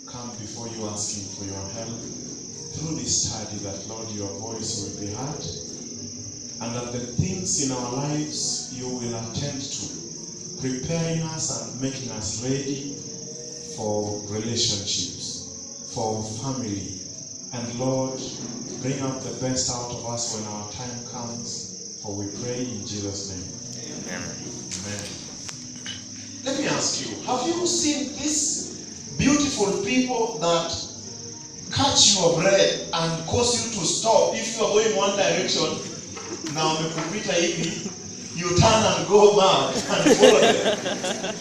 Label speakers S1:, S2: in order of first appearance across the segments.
S1: come before you asking for your help through this study, that Lord, your voice will be heard, and that the things in our lives you will attend to, preparing us and making us ready for relationships, for family. And Lord, bring out the best out of us when our time comes, for we pray in Jesus' name. Amen. Amen. Let me ask you, have you seen these beautiful people that catch your breath and cause you to stop? If you are going one direction, now you turn and go back and follow them.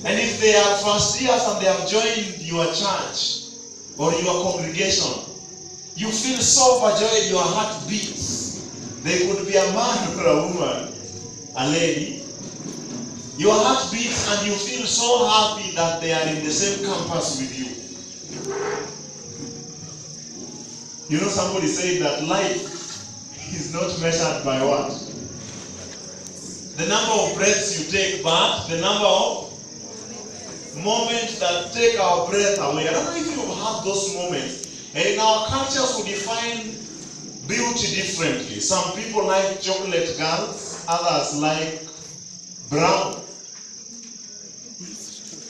S1: And if they are first years and they have joined your church or your congregation, you feel so overjoyed, your heart beats. They could be a man or a woman, a lady. Your heart beats and you feel so happy that they are in the same campus with you. You know, somebody said that life is not measured by what? The number of breaths you take, but the number of moments that take our breath away. I don't know if you have those moments. And in our cultures, we define beauty differently. Some people like chocolate girls, others like brown.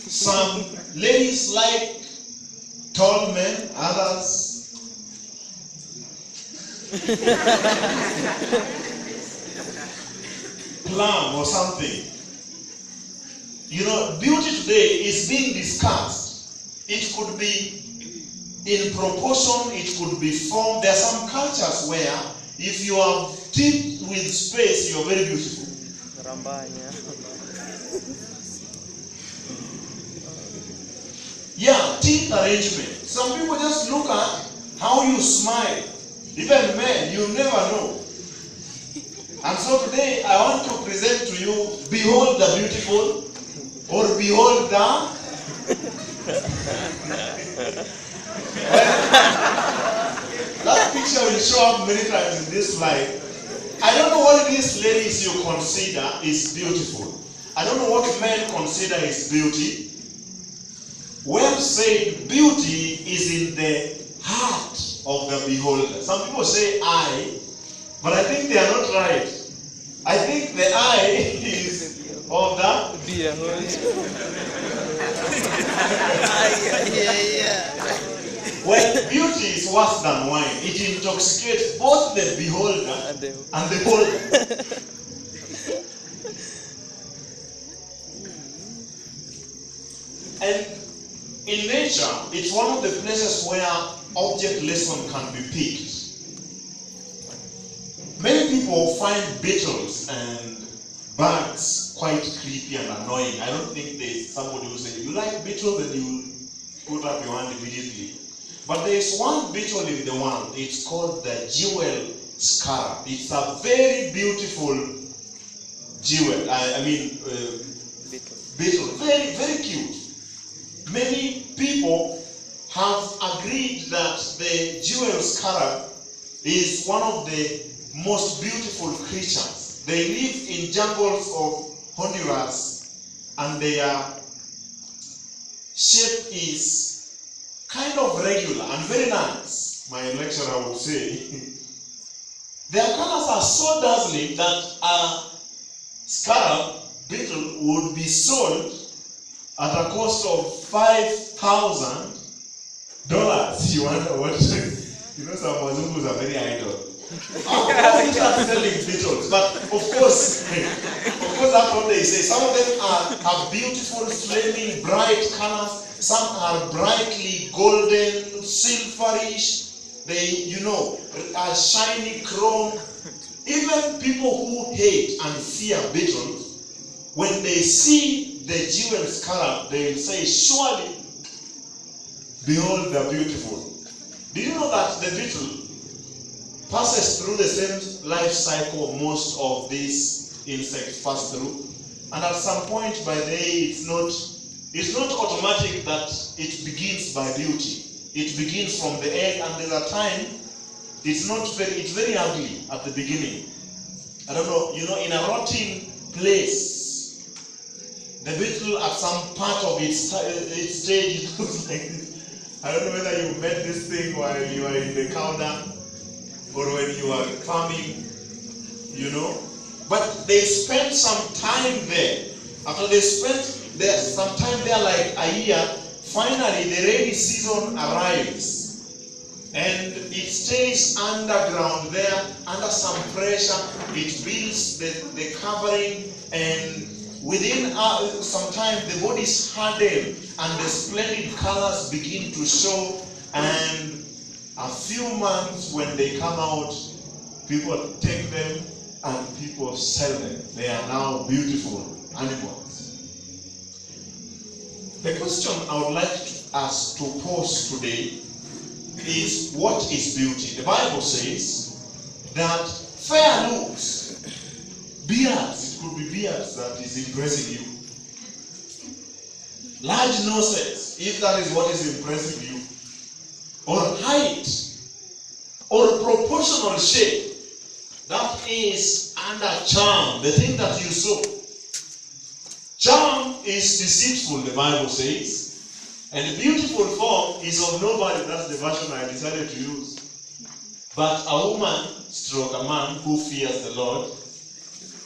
S1: Some ladies like tall men, others plum or something. You know, beauty today is being discussed. It could be in proportion, it could be formed. There are some cultures where if you are deep with space, you're very beautiful. Yeah, teeth arrangement. Some people just look at how you smile. Even men, you never know. And so today, I want to present to you, behold the beautiful, or behold the... That picture will show up many times in this life. I don't know what these ladies you consider is beautiful. I don't know what men consider is beauty. Well said, beauty is in the heart of the beholder. Some people say eye, but I think they are not right. I think the eye is of the beholder. Well, beauty is worse than wine. It intoxicates both the beholder and the holder. And in nature, it's one of the places where object lesson can be picked. Many people find beetles and bugs quite creepy and annoying. I don't think there's somebody who says, you like beetles, and you put up your hand immediately. But there is one beetle in the world. It's called the jewel scarab. It's a very beautiful jewel. Beetle. Very, very cute. Many people have agreed that the jewel scarab is one of the most beautiful creatures. They live in jungles of Honduras, and their shape is kind of regular and very nice, my lecturer would say. Their colors are so dazzling that a scarab beetle would be sold at a cost of $5,000. You wonder what? You know, some Wazungus are very idle. How we start selling beetles? But of course, that's what they say. Some of them have beautiful, flaming, bright colors. Some are brightly golden, silverish. They, are shiny chrome. Even people who hate and fear beetles, when they see the jewel scarab, they will say, surely, behold the beautiful. Do you know that the beetle passes through the same life cycle most of these insects pass through? And at some point by the day, it's not automatic that it begins by beauty. It begins from the egg, and there's a time it's very ugly at the beginning. I don't know, in a rotting place, the The beetle at some part of its stage, it looks like this. I don't know whether you met this thing while you are in the counter or when you are farming, you know. But they spent some time there. After they spent some time there, like a year, finally the rainy season arrives. And it stays underground there, under some pressure. It builds the covering, and within some time the body is hardened and the splendid colors begin to show. And a few months when they come out, people take them and people sell them. They are now beautiful animals. The question I would like us to pose today is, what is beauty? The Bible says that fair looks, beards, it could be beards that is impressing you. Large noses, if that is what is impressing you. Or height, or proportional shape, that is under charm, the thing that you saw. Charm is deceitful, the Bible says. And the beautiful form is of nobody. That's the version I decided to use. But a woman, stroke a man who fears the Lord,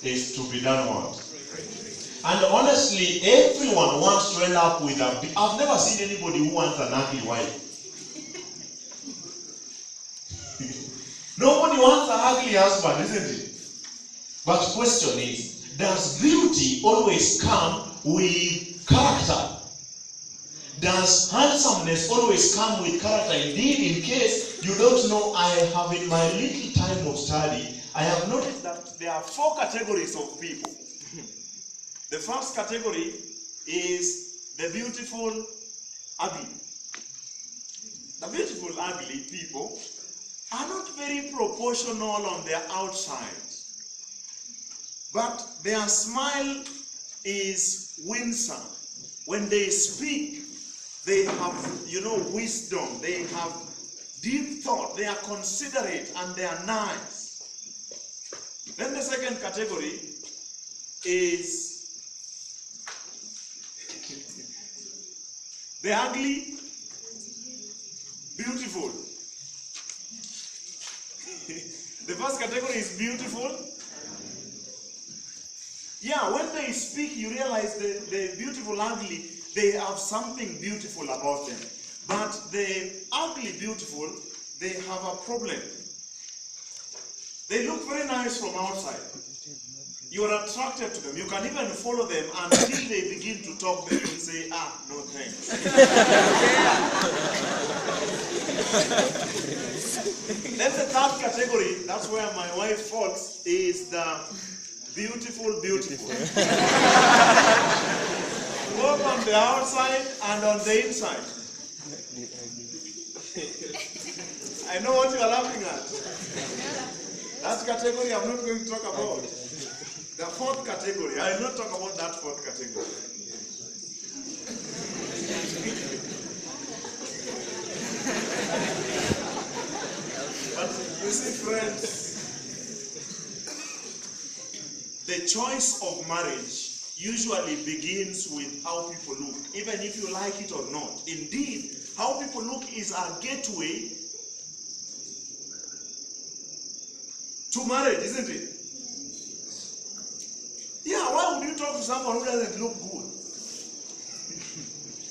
S1: is to be done what? And honestly, everyone wants to end up with a... I've never seen anybody who wants an ugly wife. Nobody wants an ugly husband, isn't it? But the question is, does beauty always come with character? Does handsomeness always come with character? Indeed, in case you don't know, I have in my little time of study, I have noticed that there are 4 categories of people. The first category is the beautiful ugly. The beautiful ugly people are not very proportional on their outside, but their smile is winsome. When they speak, they have, wisdom. They have deep thought. They are considerate and they are nice. Then the second category is the ugly, beautiful. The first category is beautiful. Yeah, when they speak, you realize the beautiful ugly, they have something beautiful about them. But the ugly beautiful, they have a problem. They look very nice from outside. You are attracted to them. You can even follow them until they begin to talk. Then you say, no thanks. Then the third category, that's where my wife falls, is the beautiful. Both on the outside and on the inside. I know what you are laughing at. That category I'm not going to talk about. The fourth category, I will not talk about that fourth category. But you see, friends, the choice of marriage usually begins with how people look, even if you like it or not. Indeed, how people look is a gateway to marriage, isn't it? Yeah, why would you talk to someone who doesn't look good?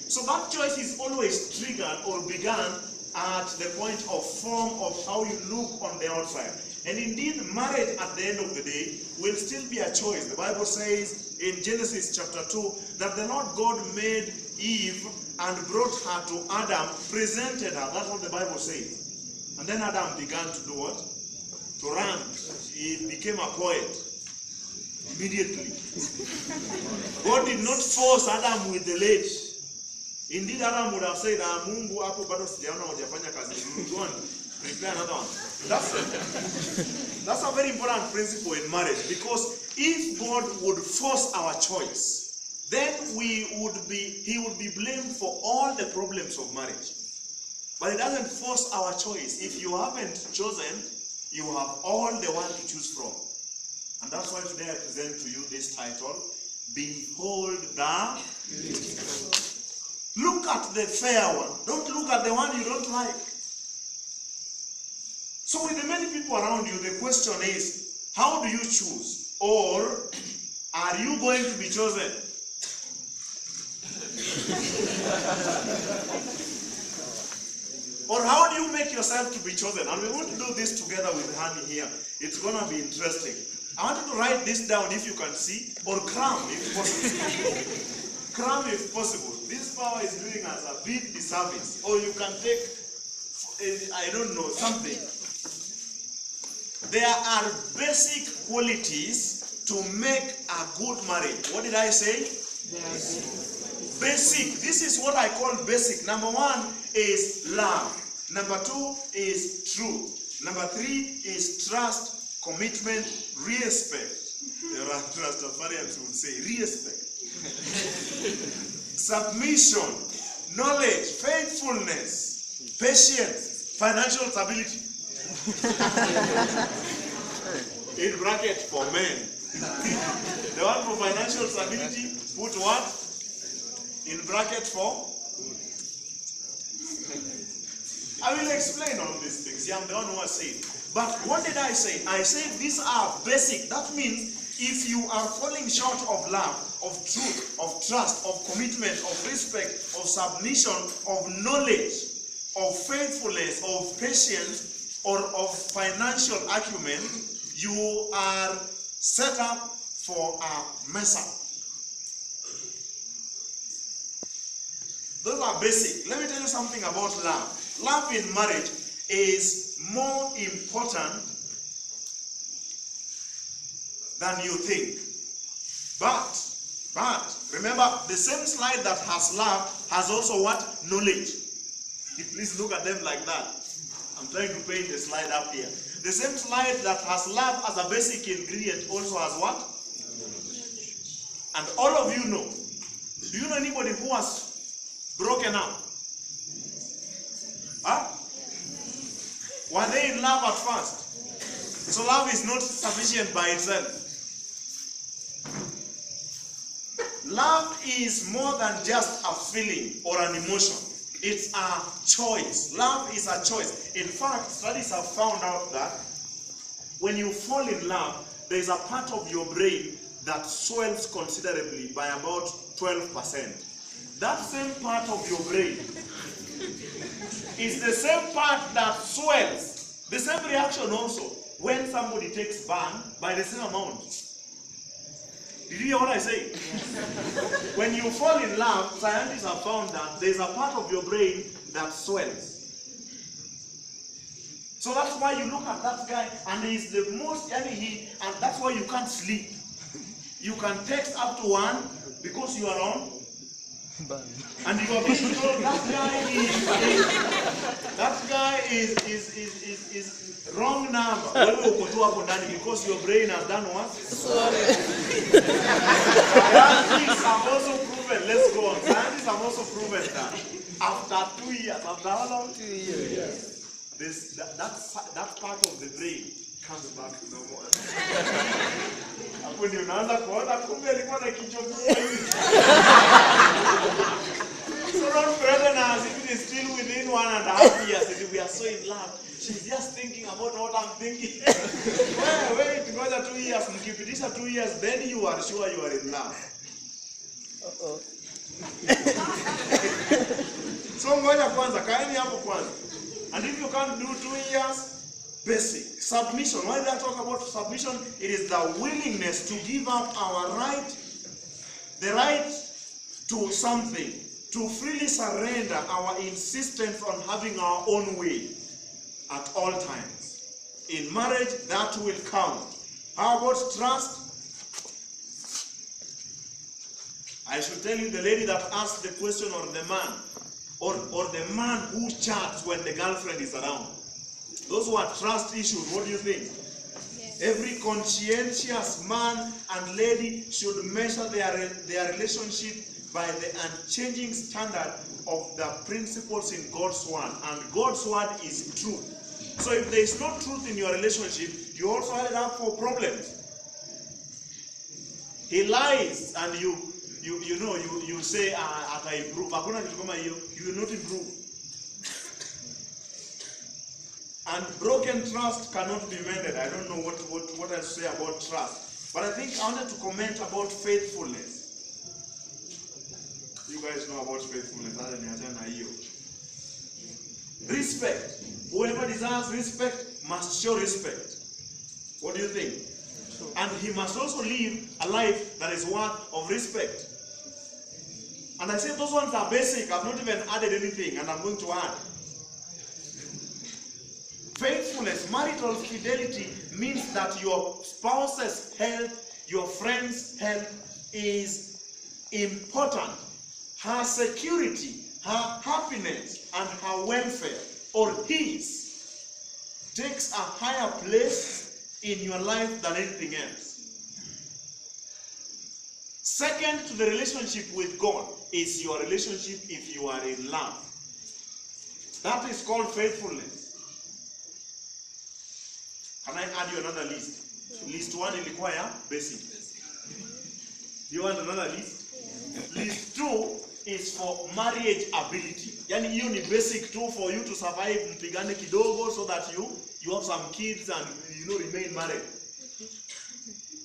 S1: So that choice is always triggered or began at the point of form of how you look on the outside. And indeed, marriage at the end of the day will still be a choice. The Bible says in Genesis chapter 2 that the Lord God made Eve and brought her to Adam, presented her. That's what the Bible says. And then Adam began to do what? To run. He became a poet. Immediately. God did not force Adam with the lead. Indeed, Adam would have said, Mungu hapo bado sijaona hujafanya kazi nzuri. Go on, prepare another one. That's a very important principle in marriage, because if God would force our choice, then he would be blamed for all the problems of marriage. But it doesn't force our choice. If you haven't chosen, you have all the one to choose from. And that's why today I present to you this title,
S2: Behold the beautiful. Look at the fair one. Don't look at the one you don't like. So with the many people around you, the question is, how do you choose? Or are you going to be chosen? Or how do you make yourself to be chosen? And we're going to do this together with Honey here. It's going to be interesting. I want you to write this down if you can see, or cram if possible. Cram if possible. This power is doing us a big disservice. Or you can take, I don't know, something. There are basic qualities to make a good marriage. What did I say? Basic. This is what I call basic. Number one is love. Number two is truth. Number three is trust, commitment, respect. The Rastafarians would say respect. Submission, knowledge, faithfulness, patience, financial stability. In bracket for men. The one for financial stability, put what? In bracket for? I will explain all these things. Yeah, I'm the one who has said. But what did I say? I said these are basic. That means if you are falling short of love, of truth, of trust, of commitment, of respect, of submission, of knowledge, of faithfulness, of patience, or of financial acumen, you are set up for a mess up. Those are basic. Let me tell you something about love. Love in marriage is more important than you think. But remember, the same slide that has love has also what? Knowledge. Please look at them like that. I'm trying to paint the slide up here. The same slide that has love as a basic ingredient also has what? And all of you know. Do you know anybody who has broken up? Huh? Were they in love at first? So love is not sufficient by itself. Love is more than just a feeling or an emotion. It's a choice. Love is a choice. In fact, studies have found out that when you fall in love, there is a part of your brain that swells considerably by about 12%. That same part of your brain is the same part that swells. The same reaction also when somebody takes ban by the same amount. Did you hear what I say? Yes. When you fall in love, scientists have found that there is a part of your brain that swells. So that's why you look at that guy and he is the most, and that's why you can't sleep. You can text up to 1 because you are on. And you are being told that guy is wrong number. Because your brain has done what? Scientists have also proven, let's go on. Scientists have also proven that after 2 years, after how long? 2 years. That part of the brain comes back no more. So don't threaten us if it is still within 1.5 years. If we are so in love, she's just thinking about what I'm thinking. Wait, another 2 years. Mkipitisha 2 years, then you are sure you are in love. So ngoja kwanza, kaeni hapo kwanza. And if you can't do 2 years, basic. Submission. Why did I talk about submission? It is the willingness to give up our right, the right to something, to freely surrender our insistence on having our own way at all times. In marriage, that will count. How about trust? I should tell you the lady that asked the question, or the man, or the man who chats when the girlfriend is around. Those who are trust issues, what do you think? Yes. Every conscientious man and lady should measure their relationship by the unchanging standard of the principles in God's word. And God's word is truth. So if there is no truth in your relationship, you also headed up for problems. He lies and you say ata improve. Hakuna kitu kama hiyo. You will not improve. And broken trust cannot be mended. I don't know what I say about trust. But I think I wanted to comment about faithfulness. You guys know about faithfulness. Respect. Whoever desires respect must show respect. What do you think? And he must also live a life that is worth of respect. And I said those ones are basic. I've not even added anything, and I'm going to add. Faithfulness, marital fidelity, means that your spouse's health, your friend's health is important. Her security, her happiness, and her welfare, or his, takes a higher place in your life than anything else. Second to the relationship with God is your relationship if you are in love. That is called faithfulness. Can I add you another list? List 1 ilikuwa ya basic. Do you want another list? List 2 is for marriage ability. Yani hiyo ni basic too for you to survive, mpigane kidogo so that you have some kids and remain married.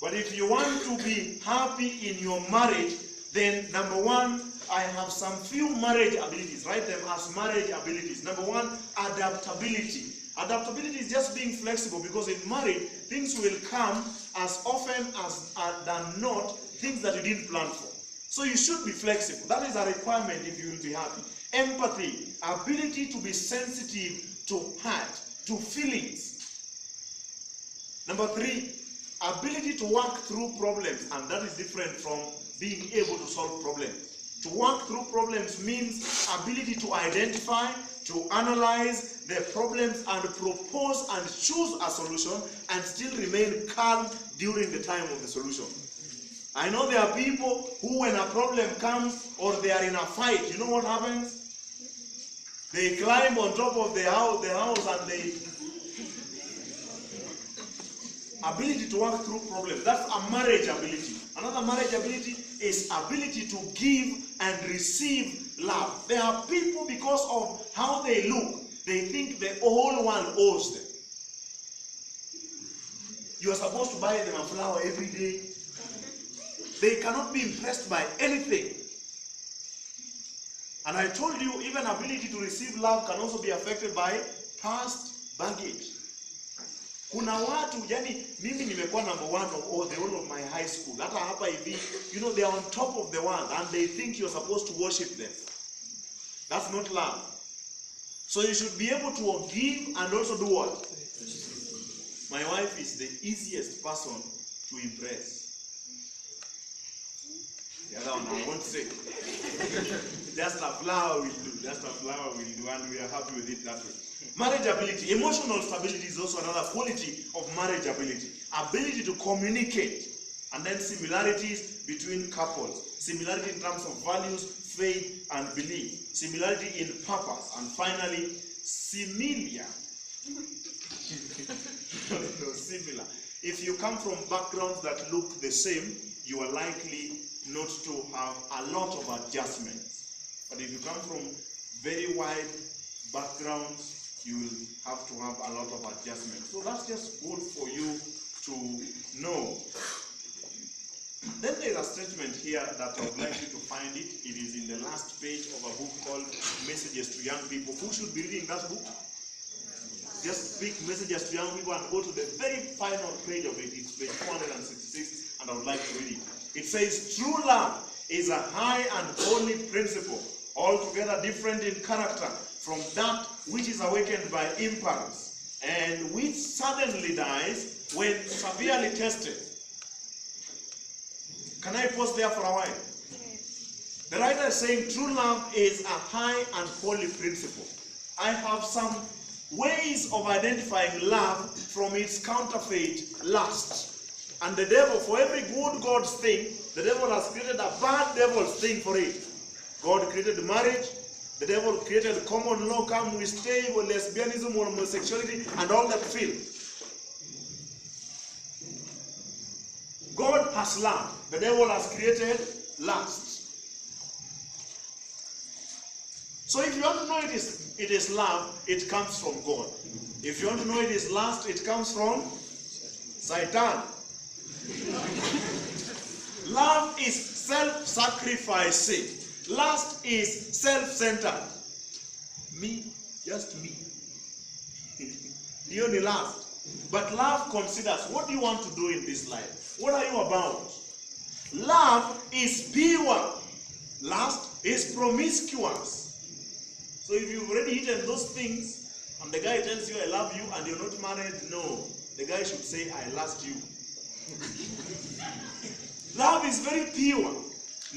S2: But if you want to be happy in your marriage, then number 1, I have some few marriage abilities. Write them as marriage abilities. Number 1, adaptability. Adaptability is just being flexible, because in marriage, things will come as often as than not, things that you didn't plan for. So you should be flexible. That is a requirement if you will be happy. Empathy, ability to be sensitive to hurt, to feelings. Number 3, ability to work through problems, and that is different from being able to solve problems. To work through problems means ability to identify, to analyze the problems and propose and choose a solution and still remain calm during the time of the solution. I know there are people who, when a problem comes or they are in a fight, you know what happens? They climb on top of the house and they... Ability to work through problems. That's a marriage ability. Another marriage ability is ability to give and receive love. There are people, because of how they look, they think the whole world owes them. You are supposed to buy them a flower every day. They cannot be impressed by anything. And I told you, even ability to receive love can also be affected by past baggage. Kuna watu, yani mimi nimekuwa number 1 of the whole of my high school. Hata hapa hivi, they are on top of the world and they think you're supposed to worship them. That's not love. So you should be able to give and also do what? My wife is the easiest person to impress. The other one I won't say. Just a flower will do. Just a flower will do, and we are happy with it that way. Marriage ability. Emotional stability is also another quality of marriage ability. Ability to communicate. And then similarities between couples. Similarity in terms of values, faith, and belief. Similarity in purpose. And finally, similar. Similar. If you come from backgrounds that look the same, you are likely not to have a lot of adjustments. But if you come from very wide backgrounds, you will have to have a lot of adjustments. So that's just good for you to know. Then there's a statement here that I would like you to find it. It is in the last page of a book called Messages to Young People. Who should be reading that book? Just pick Messages to Young People and go to the very final page of it. It's page 466, and I would like to read it. It says, true love is a high and holy principle, altogether different in character from that which is awakened by impulse, and which suddenly dies when severely tested. Can I pause there for a while? The writer is saying true love is a high and holy principle. I have some ways of identifying love from its counterfeit, lust. And the devil, for every good God's thing, the devil has created a bad devil's thing for it. God created marriage. The devil created common law, come we stay with lesbianism or homosexuality and all that filth. God God has love. The devil has created lust. So if you want to know it is love, it comes from God. If you want to know it is lust, it comes from Satan. Love is self-sacrificing. Lust is self-centered. Me, just me. You only lust. But love considers, what do you want to do in this life? What are you about? Love is pure. Lust is promiscuous. So if you've already eaten those things, and the guy tells you, I love you, and you're not married, no. The guy should say, I lust you. Love is very pure.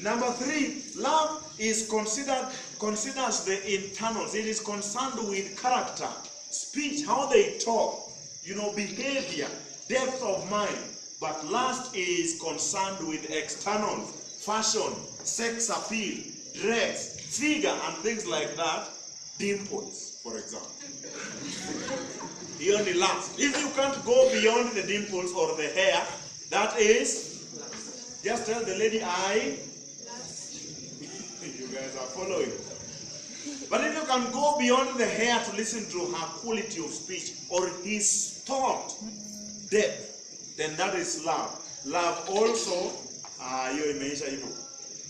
S2: Number 3, love is considers the internals. It is concerned with character, speech, how they talk, behavior, depth of mind. But lust is concerned with externals, fashion, sex appeal, dress, figure, and things like that. Dimples, for example. He only lust. If you can't go beyond the dimples or the hair, that is, just tell the lady, I. You guys are following. But if you can go beyond the hair to listen to her quality of speech or his thought depth, then that is love. Love also,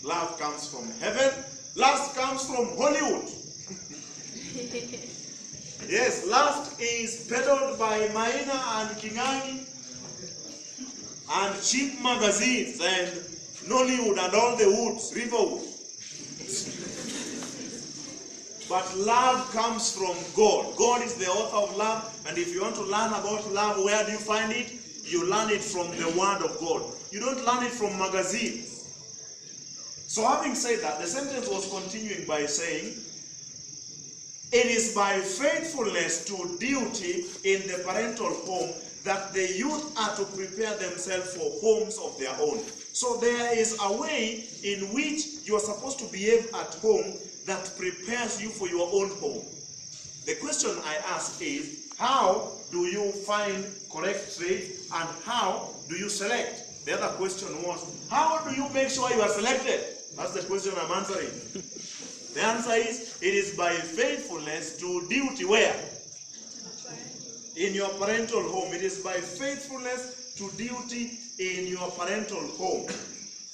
S2: love comes from heaven. Lust comes from Hollywood. Yes, lust is peddled by Maina and Kingangi and cheap magazines and Nollywood and all the woods, Riverwood. But love comes from God. God is the author of love, and if you want to learn about love, where do you find it? You learn it from the Word of God. You don't learn it from magazines. So having said that, the sentence was continuing by saying, it is by faithfulness to duty in the parental home that the youth are to prepare themselves for homes of their own. So there is a way in which you are supposed to behave at home that prepares you for your own home. The question I ask is, how do you find correct traits and how do you select? The other question was, how do you make sure you are selected? That's the question I'm answering. The answer is, it is by faithfulness to duty. Where? In your parental home. It is by faithfulness to duty in your parental home.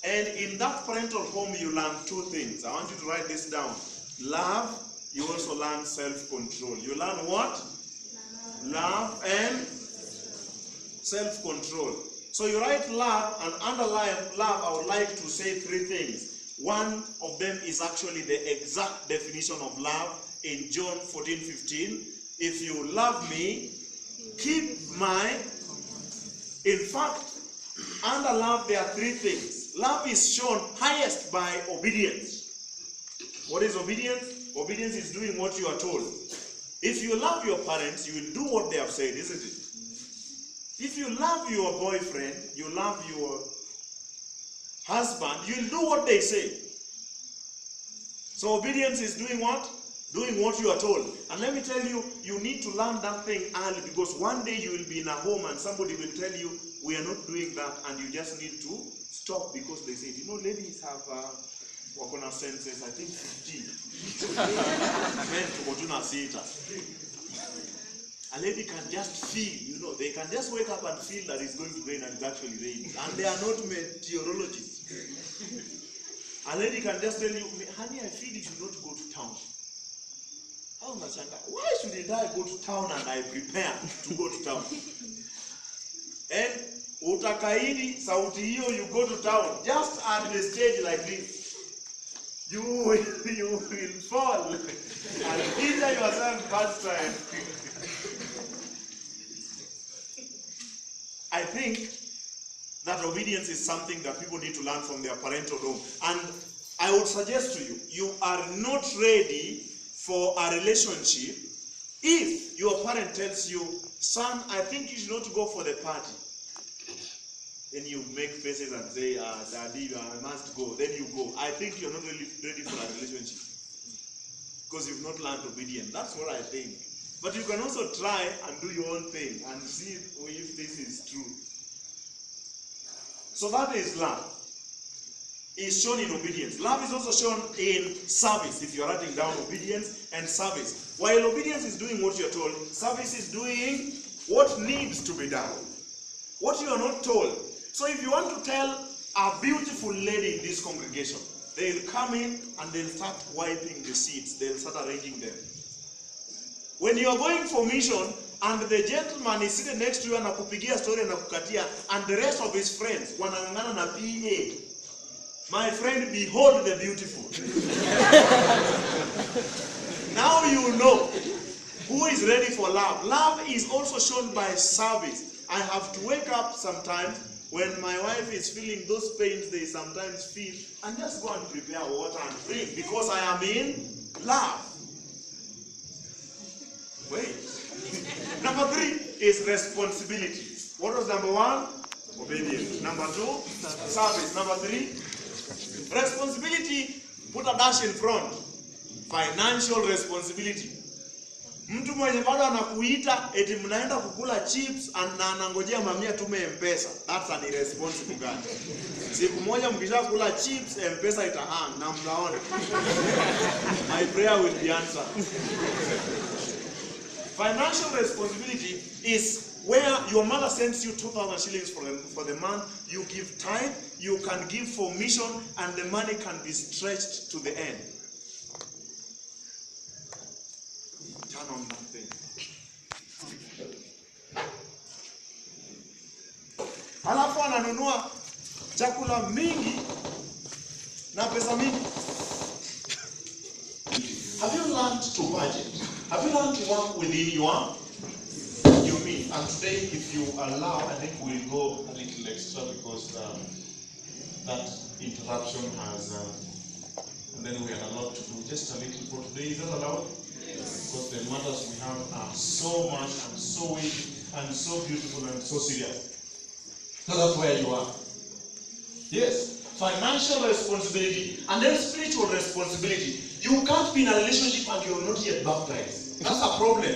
S2: And in that parental home, you learn 2 things. I want you to write this down. Love, you also learn self-control. You learn what? Love and self-control. So you write love, and underline love, I would like to say 3 things. One of them is actually the exact definition of love in John 14:15. If you love me, keep my. In fact, under love there are 3 things. Love is shown highest by obedience. What is obedience? Obedience is doing what you are told. If you love your parents, you will do what they have said, isn't it? If you love your boyfriend, you love your husband, you'll do what they say. So obedience is doing what? Doing what you are told. And let me tell you, you need to learn that thing early, because one day you will be in a home and somebody will tell you, we are not doing that, and you just need to stop because they said, ladies have wakona senses, I think 50. Men to Botuna Theater. A lady can just feel, they can just wake up and feel that it's going to rain and it's actually raining. And they are not meteorologists. A lady can just tell you, honey, I feel you should not go to town. Why shouldn't I go to town and I prepare to go to town? And utakaidi sauti hiyo, you go to town, just at the stage like this, you will fall and injure yourself first time. I think that obedience is something that people need to learn from their parental home. And I would suggest to you, you are not ready for a relationship if your parent tells you, son, I think you should not go for the party. Then you make faces and say, daddy, I must go. Then you go. I think you're not really ready for a relationship because you've not learned obedience. That's what I think. But you can also try and do your own thing and see if this is true. So that is love. Is shown in obedience. Love is also shown in service. If you are writing down obedience and service. While obedience is doing what you are told, service is doing what needs to be done. What you are not told. So if you want to tell a beautiful lady in this congregation, they'll come in and they'll start wiping the seats. They'll start arranging them. When you are going for mission and the gentleman is sitting next to you and akupigia story and akukatia, and the rest of his friends wanangangana na E.A.T, my friend, behold the beautiful. Now you know who is ready for love. Love is also shown by service. I have to wake up sometimes when my wife is feeling those pains they sometimes feel, and just go and prepare water and drink because I am in love. Wait. Number 3 is responsibility. What was number 1? Obedience. Number 2, service. Number 3, responsibility. Put a dash in front. Financial responsibility. Mtu mwenye bado anakuita eti mnaenda kukula chips na anangojea mamia tume M-Pesa. That's an irresponsible guy. Siku moja mkishakula chips, M-Pesa itahang na mtaona. My prayer will be answered. Financial responsibility is where your mother sends you 2,000 shillings for the month. You give time, you can give for mission, and the money can be stretched to the end. Turn on that thing. Alafu ananunua chakula mingi na pesa mingi.
S1: Have you learned to budget? Have you learned to work within your means? And today, if you allow, I think we'll go a little extra because that interruption has, and then we are allowed to do just a little for today. Is that allowed? Yes. Because the matters we have are so much and so weighty and so beautiful and so serious. So that's where you are. Yes. Financial responsibility and then spiritual responsibility. You can't be in a relationship and you're not yet baptized. That's a problem.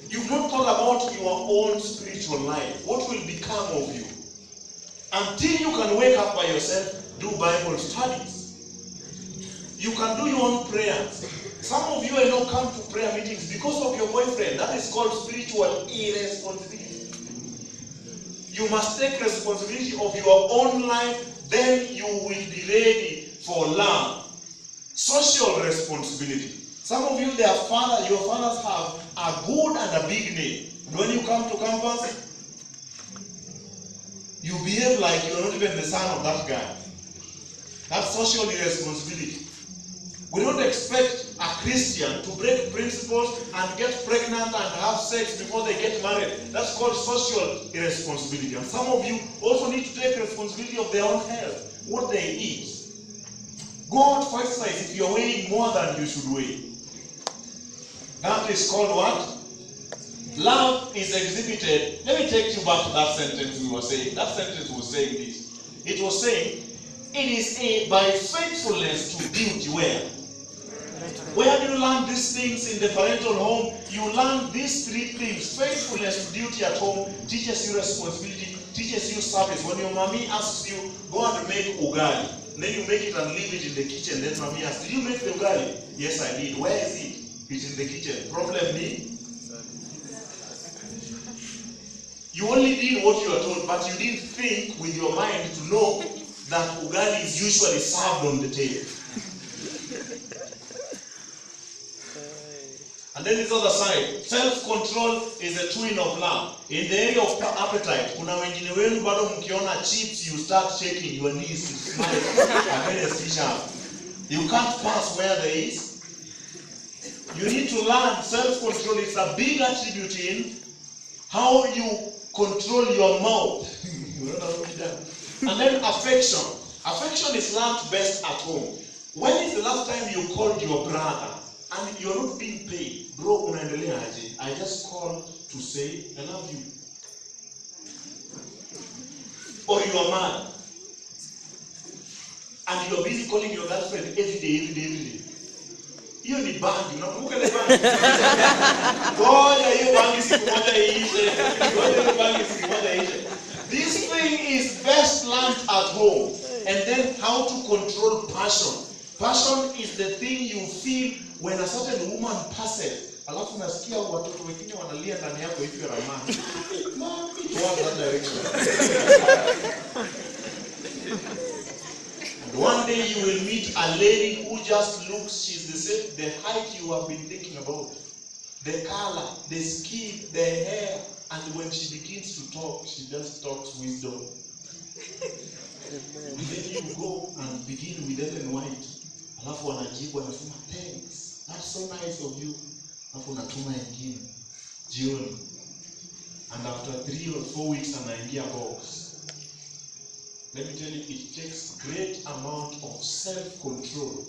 S1: You've not thought about your own spiritual life. What will become of you? Until you can wake up by yourself, do Bible studies. You can do your own prayers. Some of you I know come to prayer meetings because of your boyfriend. That is called spiritual irresponsibility. You must take responsibility of your own life, then you will be ready for love. Social responsibility. Some of you, your fathers have a good and a big name. When you come to campus, you behave like you're not even the son of that guy. That's social irresponsibility. We don't expect a Christian to break principles and get pregnant and have sex before they get married. That's called social irresponsibility. And some of you also need to take responsibility of their own health, what they eat. Go out for exercise if you're weighing more than you should weigh. That is called what? Love is exhibited. Let me take you back to that sentence we were saying. That sentence was saying this. It was saying, it is by faithfulness to duty where? Where do you learn these things in the parental home? You learn these 3 things. Faithfulness to duty at home teaches you responsibility, teaches you service. When your mommy asks you, go and make ugali. Then you make it and leave it in the kitchen. Then mommy asks, did you make the ugali? Yes, I did. Where is it? It's in the kitchen. Problem me? You only did what you were told, but you didn't think with your mind to know that ugali is usually served on the table. And then this other side, self-control is a twin of love. In the area of appetite, kuna wengine wenu bado mkiona chips, you start shaking your knees to smile against each other. You can't pass where there is. You need to learn self-control. It's a big attribute in how you control your mouth. And then affection. Affection is learned best at home. When is the last time you called your brother and you're not being paid? Bro, unaendelea aje? I just called to say I love you. Or your man. And you're busy calling your girlfriend every day. Hiyo ni bangi, unakumbuka ile bangi? Ngoja hiyo bangi siku moja iishe. Ngoja hiyo bangi siku moja iishe. This thing is best learned at home. And then how to control passion. Passion is the thing you feel when a certain woman passes. Alafu nasikia watoto wengine wanalia ndani yako if you're a man. Mommy, towards that direction. And one day you will meet a lady who just looks, she's the same, the height you have been thinking about. The color, the skin, the hair. And when she begins to talk, she just talks wisdom. And then you go and begin with Ellen White. Alafu wanajibu wanasema, thanks, that's so nice of you. Alafu unatuma ingine jioni. And after 3 or 4 weeks anaingia box. Let me tell you, it takes great amount of self-control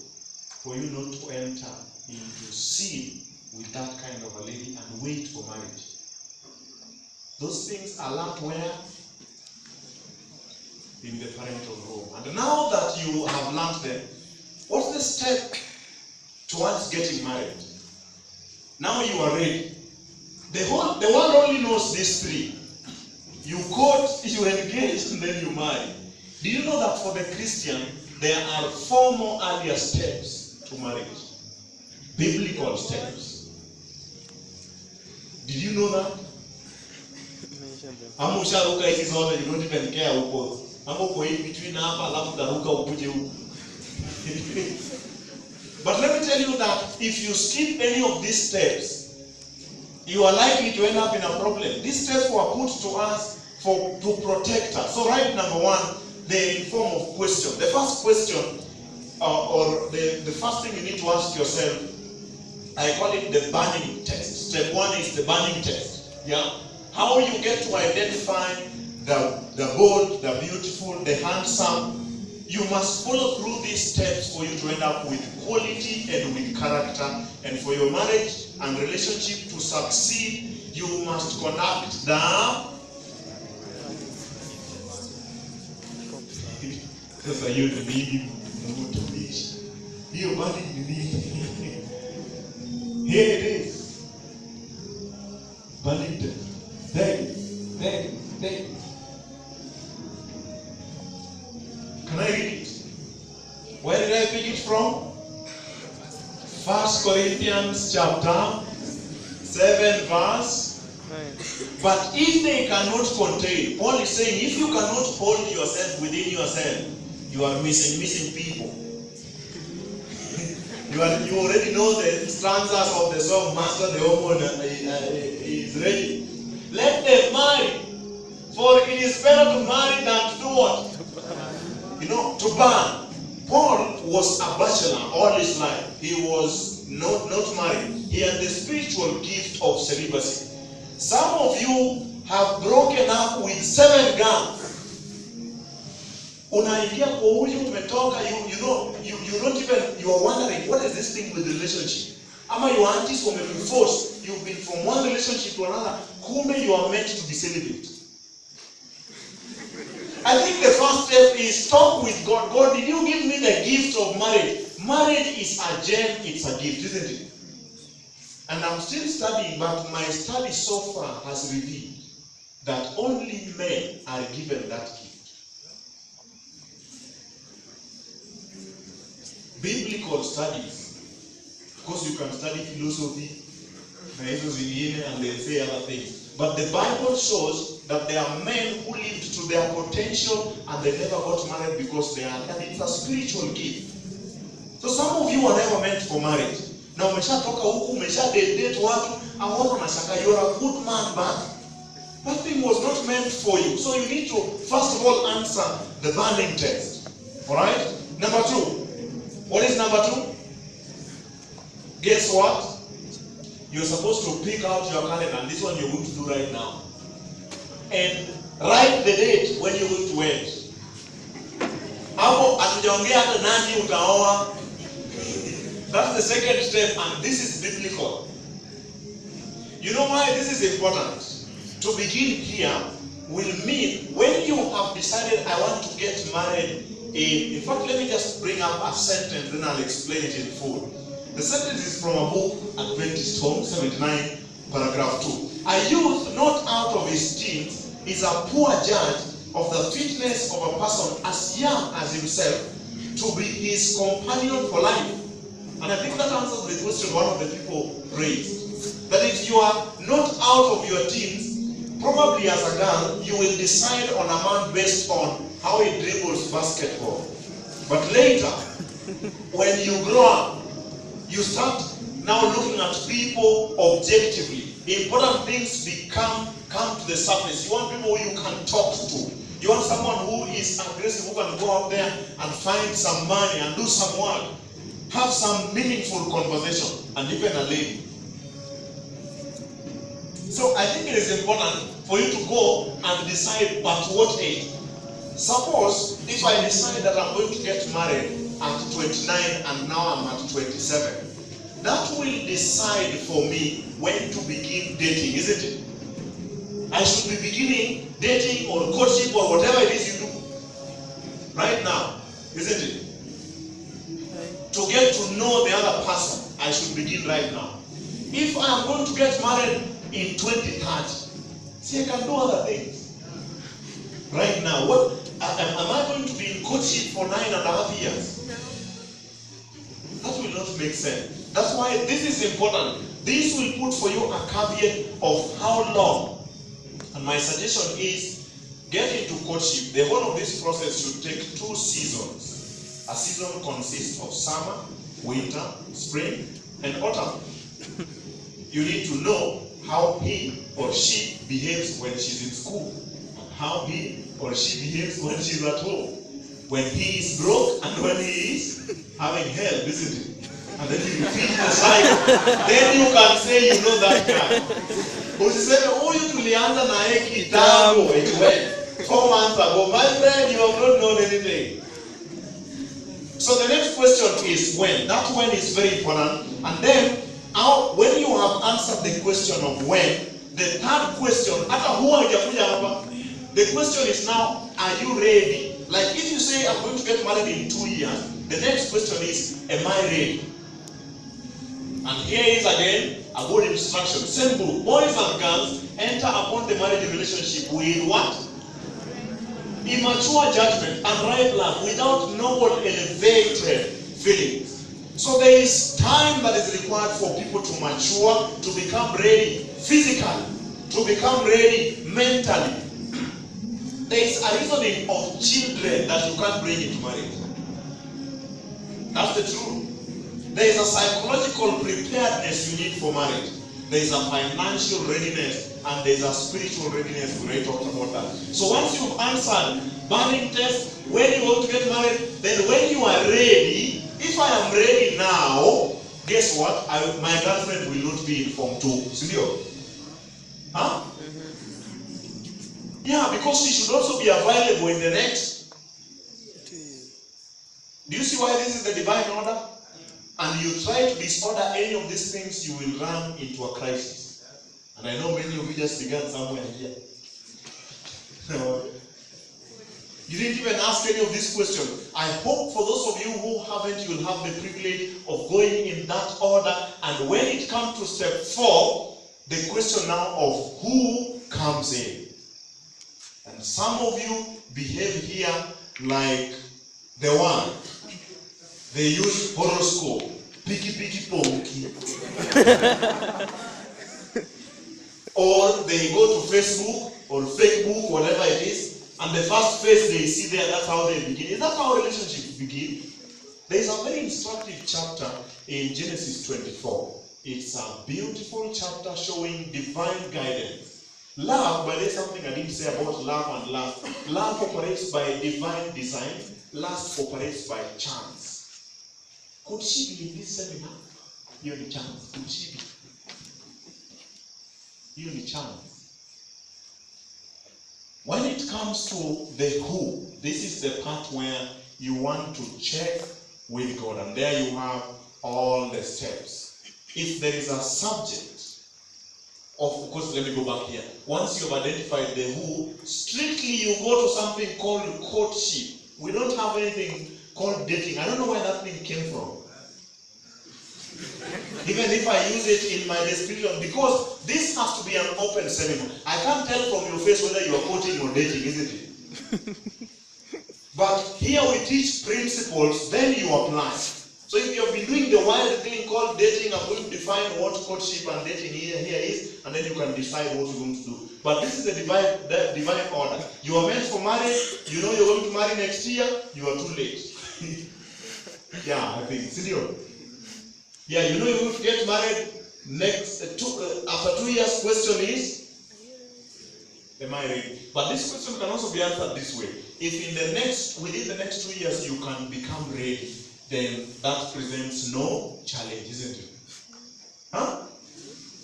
S1: for you not to enter into sin with that kind of a lady and wait for marriage. Those things are learned where? In the parental home. And now that you have learned them, what's the step towards getting married? Now you are ready. The world only knows these three. You court, you engage, and then you marry. Did you know that for the Christian, there are 4 more earlier steps to marriage? Biblical steps. Did you know that? Ama usharuka hizi zote, you don't even care uko. Ama uko in between hapa, alafu daruka ukuje huko. But let me tell you that if you skip any of these steps, you are likely to end up in a problem. These steps were put to us to protect us. So write number 1, the form of question. The first question, or the first thing you need to ask yourself, I call it the burning test. Step 1 is the burning test. Yeah? How you get to identify the bold, the beautiful, the handsome. You must follow through these steps for you to end up with quality and with character. And for your marriage and relationship to succeed, you must conduct the... Sasa hiyo ni nini mtumishi? Hiyo bali ni nini? Here it is. Bali there. Can I read it? Where did I pick it from? 1 Corinthians chapter 7 verse 9. But if they cannot contain, Paul is saying, if you cannot hold yourself within yourself, you are missing people. You already know the stanzas of the song, Master the Okwany is ready. Let them marry, for it is better to marry than to do what? To burn. Paul was a bachelor all his life. He was not married. He had the spiritual gift of celibacy. Some of you have broken up with 7 girls. Unaingia kwa huyu umetoka, you are wondering, what is this thing with the relationship? Ama your aunties wamekuforce, you've been from one relationship to another, kumbe you are meant to be celibate. I think the first step is talk with God. God, did you give me the gift of marriage? Marriage is a gem, it's a gift, isn't it? And I'm still studying, but my study so far has revealed that only men are given that gift. Biblical studies, because you can study philosophy, and they say other things. But the Bible shows that there are men who lived to their potential and they never got married because they are, and it's a spiritual gift. So some of you are never meant for marriage. Now, umeshatoka huku, umeshadate watu, aona nashaka, you're a good man, but that thing was not meant for you. So you need to, first of all, answer the burning test. Alright? Number 2. What is number 2? Guess what? You're supposed to pick out your calendar, and this one you're going to do right now. And write the date when you're going to wed. Hapo atujaongea hata nani utaoa. That's the second step, and this is biblical. You know why this is important? To begin here will mean when you have decided I want to get married. In fact, let me just bring up a sentence, then I'll explain it in full. The sentence is from a book, Adventist Home, 79, paragraph 2. A youth not out of his teens is a poor judge of the fitness of a person as young as himself to be his companion for life. And I think that answers the question one of the people raised. That if you are not out of your teens, probably as a girl, you will decide on a man based on how he dribbles basketball. But later, when you grow up, you start now looking at people objectively. Important things come to the surface. You want people who you can talk to. You want someone who is aggressive, who can go out there and find some money and do some work. Have some meaningful conversation, and even a lady. So I think it is important for you to go and decide at what age. Suppose if I decide that I'm going to get married at 29 and now I'm at 27. That will decide for me when to begin dating, isn't it? I should be beginning dating or courtship or whatever it is you do right now, isn't it? To get to know the other person, I should begin right now. If I am going to get married in 2030, see, I can do other things right now. What am I going to be in courtship for 9.5 years? That will not make sense. That's why this is important. This will put for you a caveat of how long. And my suggestion is, get into courtship. The whole of this process should take 2 seasons. A season consists of summer, winter, spring, and autumn. You need to know how he or she behaves when she's in school, and how he or she behaves when she's at home, when he is broke and when he is having help, isn't it? And then you repeat the cycle. Then you can say you know that guy. Usiseme huyu tulianza na yeye kitambo, it went 4 months ago. My friend, you have not known anything. So the next question is when. That when is very important. And then when you have answered the question of when, the third question, the question is now, are you ready? Like if you say I'm going to get married in 2 years, the next question is, am I ready? And here is again a good instruction. Simple. Boys and girls enter upon the marriage relationship with what? Immature judgment and ripe love, without noble elevated feelings. So there is time that is required for people to mature, to become ready physically, to become ready mentally. There is a reasoning of children that you can't bring into marriage. That's the truth. There is a psychological preparedness you need for marriage. There is a financial readiness and there is a spiritual readiness. We already talked about that. So once you've answered marriage test, when you want to get married, then when you are ready, if I am ready now, guess what? My girlfriend will not be in Form 2. Sindio? Huh? Yeah, because she should also be available in the next. Do you see why this is the divine order? And you try to disorder any of these things, you will run into a crisis. And I know many of you just began somewhere here. You didn't even ask any of these questions. I hope for those of you who haven't, you'll have the privilege of going in that order. And when it comes to step 4, the question now of who comes in. And some of you behave here like the one. They use horoscope. Piki ponki. Or they go to Facebook or Facebook, whatever it is, and the first face they see there, that's how they begin. Is that how relationships begin? There is a very instructive chapter in Genesis 24. It's a beautiful chapter showing divine guidance. Love, but there's something I didn't say about love and lust. Love operates by divine design. Lust operates by chance. Could she be in this seminar? You have a chance. Could she be? You have a chance. When it comes to the who, this is the part where you want to check with God. And there you have all the steps. If there is a subject, of course, let me go back here. Once you have identified the who, strictly you go to something called courtship. We don't have anything called dating. I don't know where that thing came from. Even if I use it in my description, because this has to be an open seminar. I can't tell from your face whether you are courting or dating, isn't it? But here we teach principles, then you apply. So if you have been doing the wild thing called dating, I'm going to define what courtship and dating here is, and then you can decide what you're going to do. But this is the divine order. You are meant for marriage, you know you're going to marry next year, you are too late. Yeah, I think. Studio. Yeah, you know you're going to get married next after 2 years. Question is, am I ready? But this question can also be answered this way. If within the next 2 years you can become ready, then that presents no challenge, isn't it? Huh?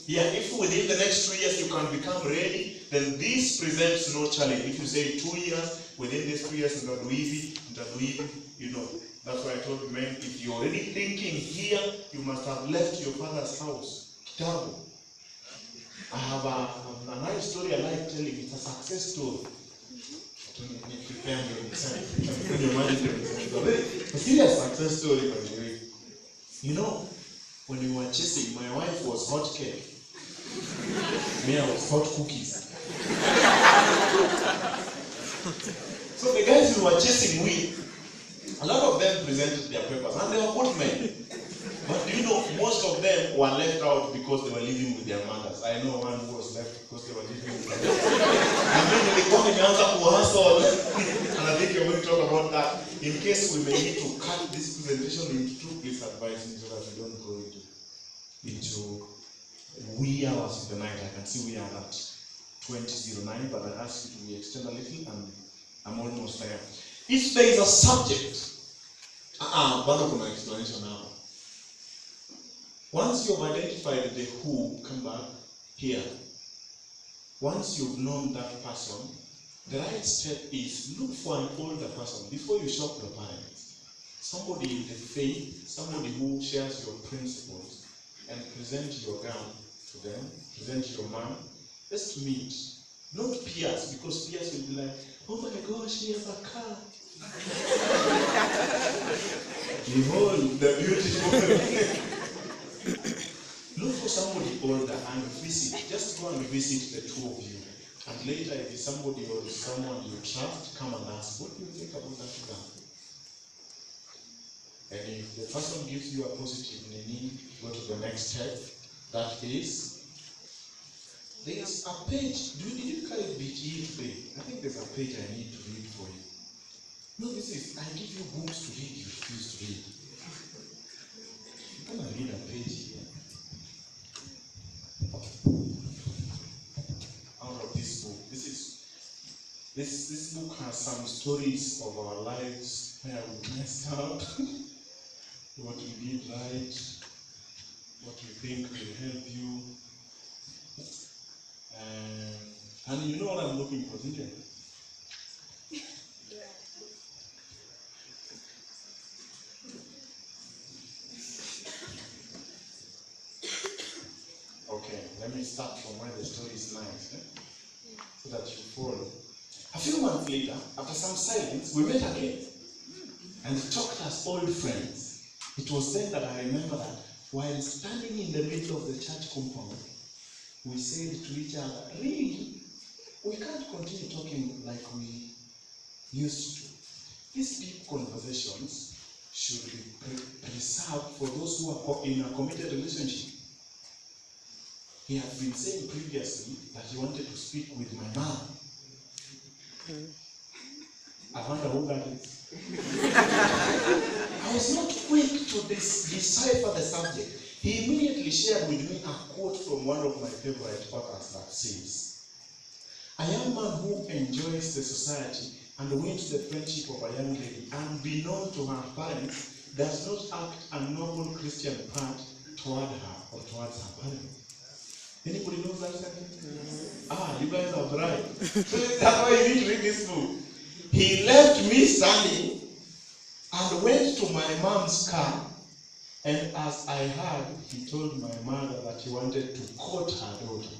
S1: Yeah, if within the next 2 years you can become ready, then this presents no challenge. If you say 2 years, within these 2 years, you know. That's why I told men, if you're already thinking here, you must have left your father's house. Kitabu. I have a nice story I like telling. It's a success story. A serious success story, by the way. You know, when we were chasing, my wife was hot cake. Me, I was hot cookies. So the guys we were chasing with, a lot of them presented their papers, and they were good men. But do you know, most of them were left out because they were living with their mothers. I know one who was left because they were living with their mothers. And then they come in answer to hustle. And I think you're going to talk about that. In case we may need to cut this presentation into two, please advise me so that we don't go into wee hours of the night. I can see we are at 20:09, but I ask you to extend a little, and I'm almost there. If there is a subject, bado kuna explanation now. Once you've identified the who, come back here. Once you've known that person, the right step is look for an older person before you shock the parents. Somebody in the faith, somebody who shares your principles, and present your gown to them, present your man. Let's meet. Not peers, because peers will be like, oh my gosh, he has a car. Behold, the beautiful. Look for somebody older and visit. Just go and visit the two of you. And later, if it's somebody or someone you trust, come and ask, what do you think about that guy? And if the person gives you a positive meaning, go to the next step. That is, there's a page. Did you carry BGE today? I think there's a page I need to read for you. No, this is, I give you books to read, you refuse to read. I'm going to read a page here. Out of this book. This book has some stories of our lives where we messed up, what we did right, what we think will help you. And you know what I'm looking for, didn't you? Okay, let me start from where the story is nice, so that you follow. A few months later, after some silence, we met again and talked as old friends. It was then that I remember that while standing in the middle of the church compound, we said to each other, really, we can't continue talking like we used to. These deep conversations should be preserved for those who are in a committed relationship. He had been saying previously that he wanted to speak with my mom. I wonder who that is. I was not quick to decipher the subject. He immediately shared with me a quote from one of my favorite authors that says, "A young man who enjoys the society and wins the friendship of a young lady, unbeknown to her parents, does not act a noble Christian part toward her or towards her parents." Anybody knows that sentence? You guys are right. So that's why you need to read this book. He left me standing and went to my mom's car, and as I heard, he told my mother that he wanted to court her daughter.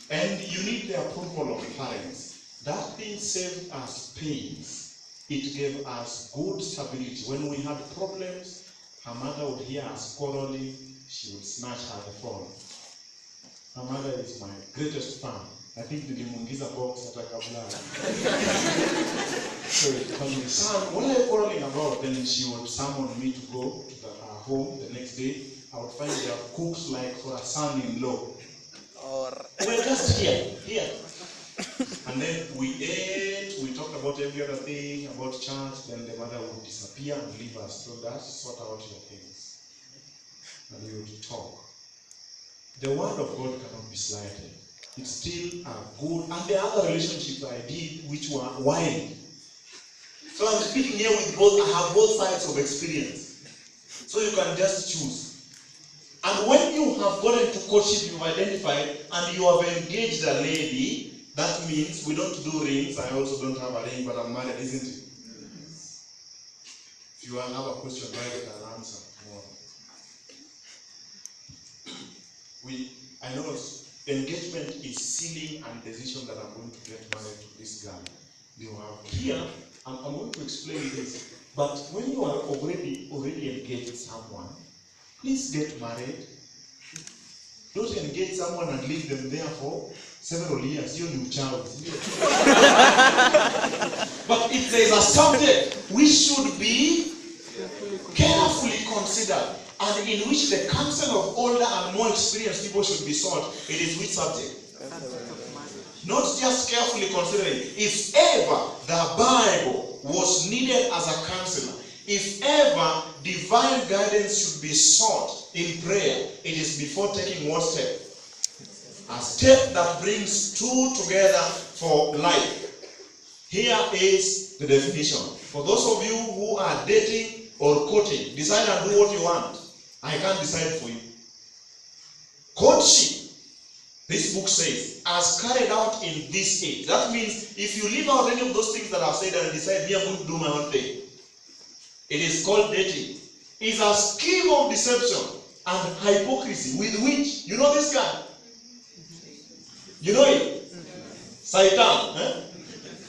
S1: And you need the approval of parents. That thing saved us pains. It gave us good stability. When we had problems, her mother would hear us quarreling, she would snatch her the phone. Her mother is my greatest fan. I think nilimuingiza box hata kabla. So it told me, son, what are you quarreling about? Then she would summon me to go to her home the next day. I would find they have cooked like for a son-in-law. We're just here. And then we ate, we talked about every other thing, about church, then the mother would disappear and leave us. So that's sort out your things. And we would talk. The word of God cannot be slighted. It's still good. And the other relationships I did, which were wild. So I'm speaking here with both, I have both sides of experience. So you can just choose. And when you have gotten to courtship, you've identified, and you have engaged a lady, that means we don't do rings. I also don't have a ring, but I'm married, isn't it? If you have a question, I can answer tomorrow. I know engagement is sealing and decision that I'm going to get married to this girl. You have here, I'm going to explain this. But when you are already engaged with someone, please get married. Don't engage someone and leave them there for several years. You're new child. But if there is a subject we should be carefully considered, and in which the counsel of older and more experienced people should be sought, it is which subject? Not just carefully considering. If ever the Bible was needed as a counselor, if ever divine guidance should be sought in prayer, it is before taking what step? A step that brings two together for life. Here is the definition. For those of you who are dating or courting, decide and do what you want. I can't decide for you. Courtship, this book says, as carried out in this age. That means if you leave out any of those things that I've said and decide, me, I'm going to do my own thing. It is called dating. It's a scheme of deception and hypocrisy with which, you know this guy? You know it? Satan. Eh?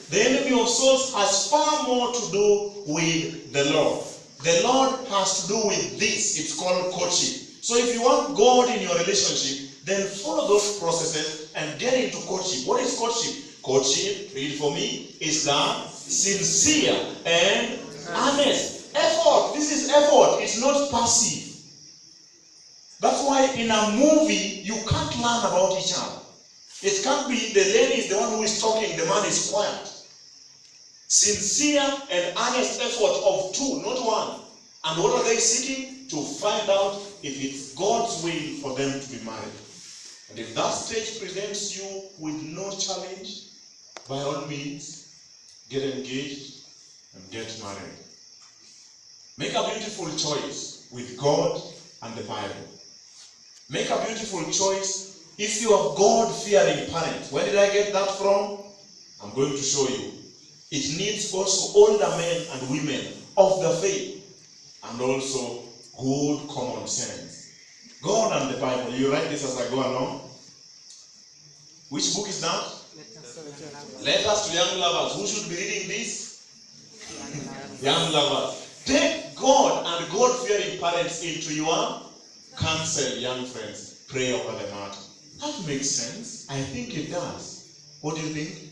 S1: The enemy of souls has far more to do with the Lord. The Lord has to do with this. It's called courtship. So if you want God in your relationship, then follow those processes and get into courtship. What is courtship? Courtship, read for me, is the sincere and honest effort. This is effort. It's not passive. That's why in a movie, you can't learn about each other. It can't be the lady is the one who is talking, the man is quiet. Sincere and honest effort of two, not one. And what are they seeking? To find out if it's God's will for them to be married. And if that stage presents you with no challenge, by all means, get engaged and get married. Make a beautiful choice with God and the Bible. Make a beautiful choice if you are God-fearing parents. Where did I get that from? I'm going to show you. It needs also older men and women of the faith and also good common sense. God and the Bible. You write this as I go along. Which book is that? Letters to Young Lovers. Who should be reading this? Young Lovers. Take God and God-fearing parents into your counsel, young friends. Pray over the matter. That makes sense. I think it does. What do you think?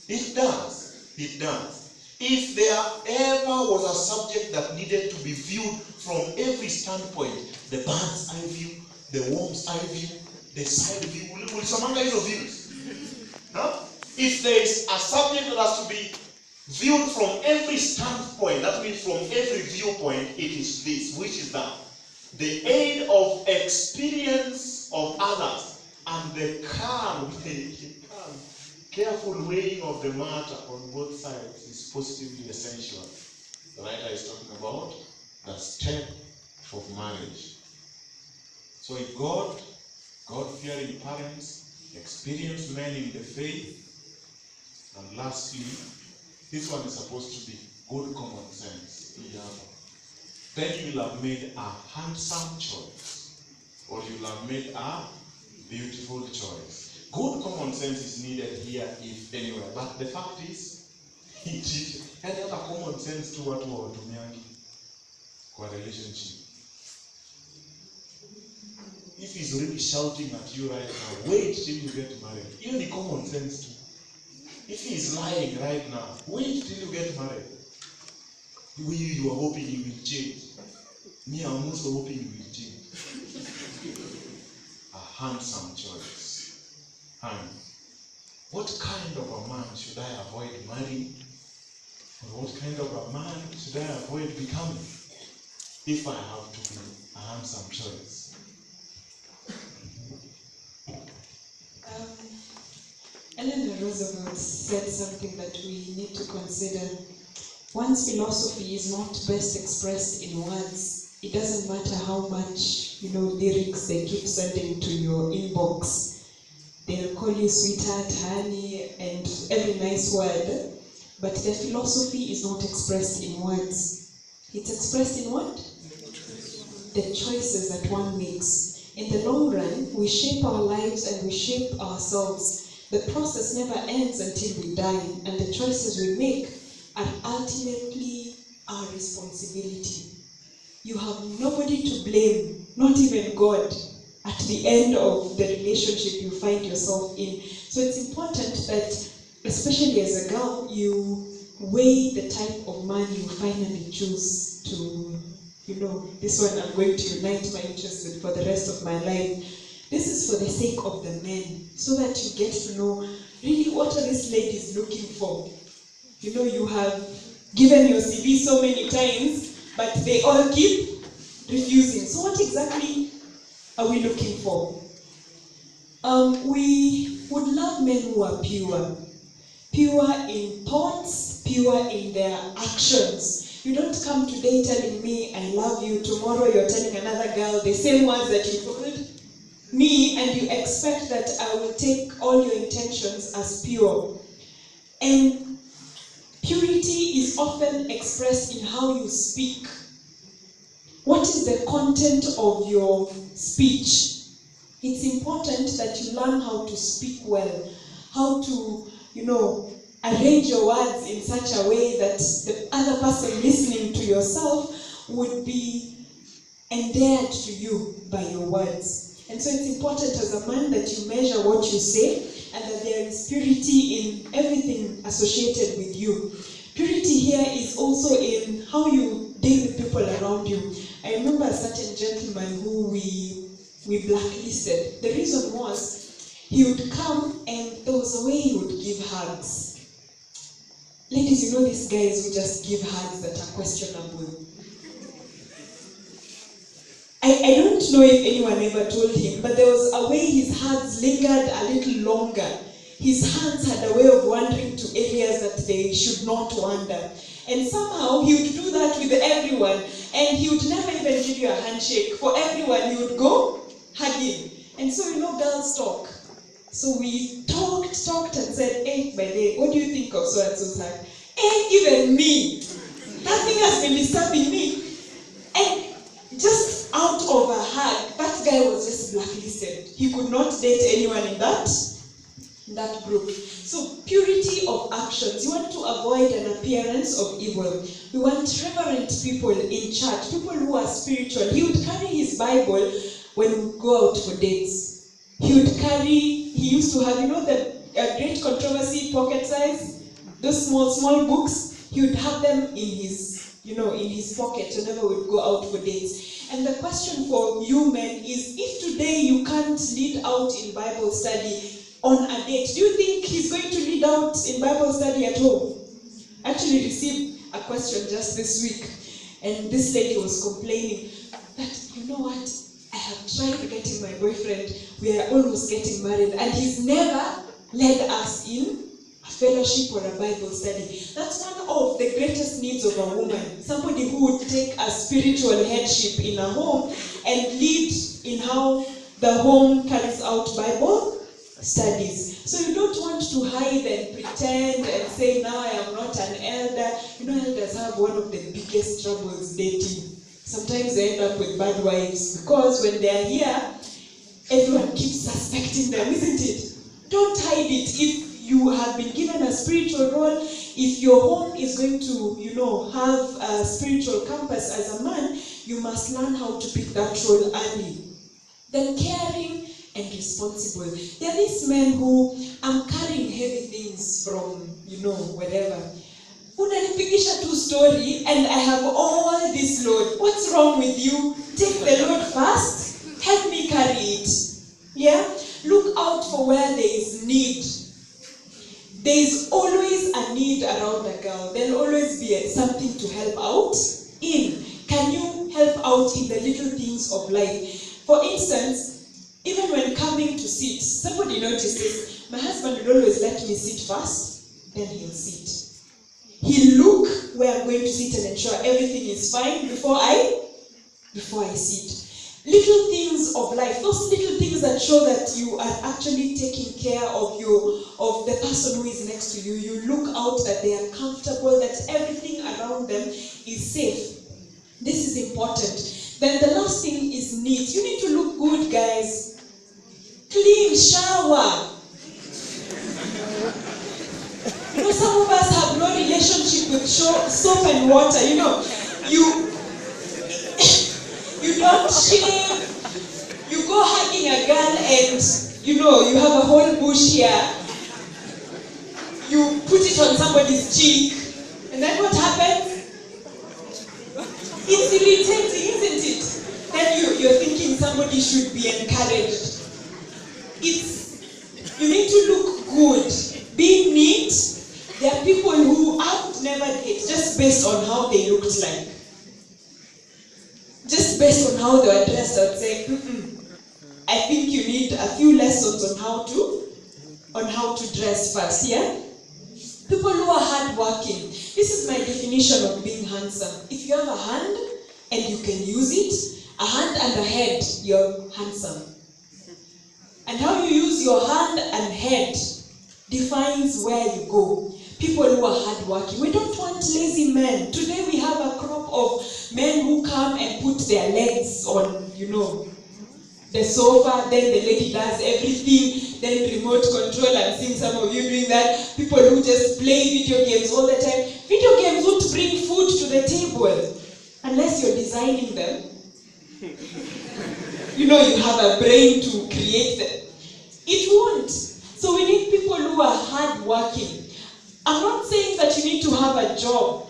S1: It does. It does. If there ever was a subject that needed to be viewed from every standpoint, the bird's eye view, the worm's eye view, the side view, some kinds of views. Huh? If there is a subject that has to be viewed from every standpoint, that means from every viewpoint, it is this. Which is that? The aid of experience of others and the calm, careful weighing of the matter on both sides is positively essential. The writer is talking about the step of marriage. So if God-fearing parents, experienced men in the faith, and lastly, this one is supposed to be good common sense. Then you will have made a handsome choice, or you will have made a beautiful choice. Good common sense is needed here, if anywhere. But the fact is, any other common sense to what we are doing for relationship. if he's already shouting at you right now, wait till you get married. Even the common sense too. If he's lying right now, wait till you get married. You are hoping he will change. Me, I'm also hoping he will change. A handsome choice. And what kind of a man should I avoid marrying? Or what kind of a man should I avoid becoming if I have to be a handsome choice?
S3: Eleanor Roosevelt said something that we need to consider. One's philosophy is not best expressed in words. It doesn't matter how much, lyrics they keep sending to your inbox. They'll call you sweetheart, honey, and every nice word. But their philosophy is not expressed in words. It's expressed in what? The choices that one makes. In the long run, we shape our lives and we shape ourselves. The process never ends until we die, and the choices we make are ultimately our responsibility. You have nobody to blame, not even God, at the end of the relationship you find yourself in. So it's important that, especially as a girl, you weigh the type of man you finally choose to, this one I'm going to unite my interests with for the rest of my life. This is for the sake of the men, so that you get to know really what are these ladies looking for. You have given your CV so many times, but they all keep refusing. So what exactly are we looking for? We would love men who are pure. Pure in thoughts, pure in their actions. You don't come today telling me I love you, tomorrow you're telling another girl the same words that you told me, and you expect that I will take all your intentions as pure. And purity is often expressed in how you speak. What is the content of your speech? It's important that you learn how to speak well, how to, arrange your words in such a way that the other person listening to yourself would be endeared to you by your words. And so it's important as a man that you measure what you say and that there is purity in everything associated with you. Purity here is also in how you deal with people around you. I remember a certain gentleman who we blacklisted. The reason was he would come and there was a way he would give hugs. Ladies, these guys who just give hugs that are questionable. I don't know if anyone ever told him, but there was a way his hands lingered a little longer. His hands had a way of wandering to areas that they should not wander. And somehow he would do that with everyone. And he would never even give you a handshake. For everyone, he would go hugging. And so, girls talk. So we talked and said, hey, by the way, what do you think of so-and-so's hug? Hey, even me. Nothing has been disturbing me. And just out of a hug, that guy was just blacklisted. He could not date anyone in that group. So purity of actions. You want to avoid an appearance of evil. We want reverent people in church, people who are spiritual. He would carry his Bible when we would go out for dates. He used to have, the great controversy pocket size, those small books. He would have them in his pocket whenever we would go out for dates. And the question for you men is, if today you can't lead out in Bible study on a date, do you think he's going to lead out in Bible study at home? I actually received a question just this week, and this lady was complaining that, you know what, I have tried getting my boyfriend, we are almost getting married, and he's never led us in a fellowship or a Bible study. That's one of the greatest needs of a woman. Somebody who would take a spiritual headship in a home and lead in how the home carries out Bible studies. So you don't want to hide and pretend and say, now I am not an elder. Elders have one of the biggest troubles dating. Sometimes they end up with bad wives because when they are here, everyone keeps suspecting them, isn't it? Don't hide it. If you have been given a spiritual role, if your home is going to, have a spiritual campus as a man, you must learn how to pick that role early. then caring and responsible. There are these men who, I'm carrying heavy things from, wherever. Unanipigisha two story and I have all this load. What's wrong with you? Take the load first. Help me carry it. Yeah? Look out for where there is need. There is always a need around a girl. There will always be something to help out in. Can you help out in the little things of life? For instance, even when coming to sit, somebody notices, my husband will always let me sit first, then he'll sit. He'll look where I'm going to sit and ensure everything is fine before I sit. Little things of life, those little things that show that you are actually taking care of the person who is next to you. You look out that they are comfortable, that everything around them is safe. This is important. Then the last thing is neat. You need to look good, guys. Clean, shower. Some of us have no relationship with soap and water. You don't shave. You go hugging a girl and, you have a whole bush here. You put it on somebody's cheek. And then what happens? It's irritating, isn't it? Then you're thinking somebody should be encouraged. You need to look good. Be neat. There are people who I would never date just based on how they looked like. Just based on how they were dressed, I would say, I think you need a few lessons on how to dress first, yeah? People who are hardworking. This is my definition of being handsome. If you have a hand and you can use it, a hand and a head, you're handsome. And how you use your hand and head defines where you go. People who are hardworking. We don't want lazy men. Today we have a crop of men who come and put their legs on, the sofa, then the lady does everything, then remote control. I'm seeing some of you doing that. People who just play video games all the time. Video games won't bring food to the table unless you're designing them. You have a brain to create them. It won't. So we need people who are hardworking. I'm not saying that you need to have a job,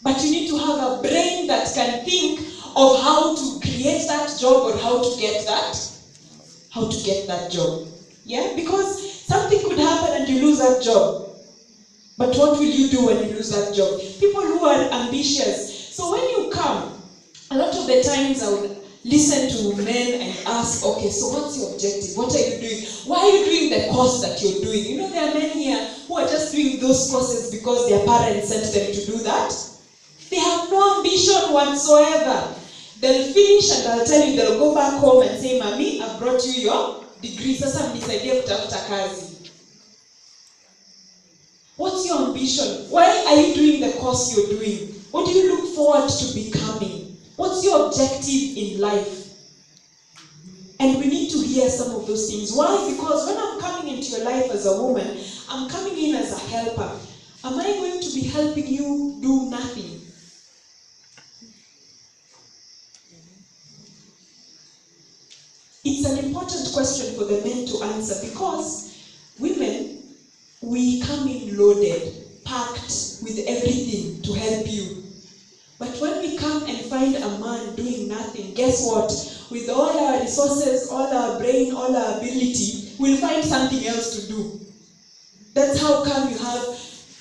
S3: but you need to have a brain that can think of how to create that job or how to get that job. Yeah? Because something could happen and you lose that job. But what will you do when you lose that job? People who are ambitious. So when you come, a lot of the times I would listen to men and ask, okay, so what's your objective? What are you doing? Why are you doing the course that you're doing? There are men here who are just doing those courses because their parents sent them to do that. They have no ambition whatsoever. They'll finish and I'll tell you, they'll go back home and say, Mommy, I've brought you your degree. Sasa mnisaidie kutafuta kazi. What's your ambition? Why are you doing the course you're doing? What do you look forward to becoming? What's your objective in life? And we need to hear some of those things. Why? Because when I'm coming into your life as a woman, I'm coming in as a helper. Am I going to be helping you do nothing? It's an important question for the men to answer because women, we come in loaded, packed with everything to help you. But when we come and find a man doing nothing, guess what? With all our resources, all our brain, all our ability, we'll find something else to do. That's how come you have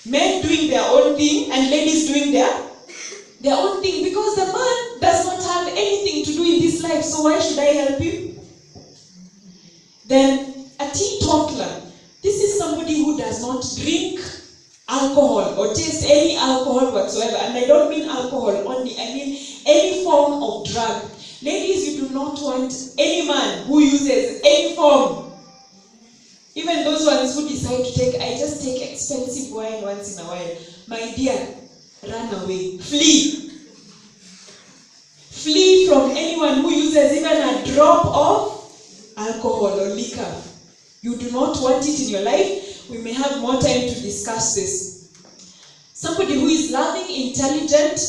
S3: men doing their own thing and ladies doing their own thing, because the man does not have anything to do in this life, so why should I help him? Then a teetotaler. This is somebody who does not drink alcohol or taste any alcohol whatsoever. And I don't mean alcohol only, I mean any form of drug. Ladies, you do not want any man who uses any form. Even those ones who decide to I just take expensive wine once in a while. My dear, run away. Flee. Flee from anyone who uses even a drop of alcohol or liquor. You do not want it in your life. We may have more time to discuss this. Somebody who is loving, intelligent,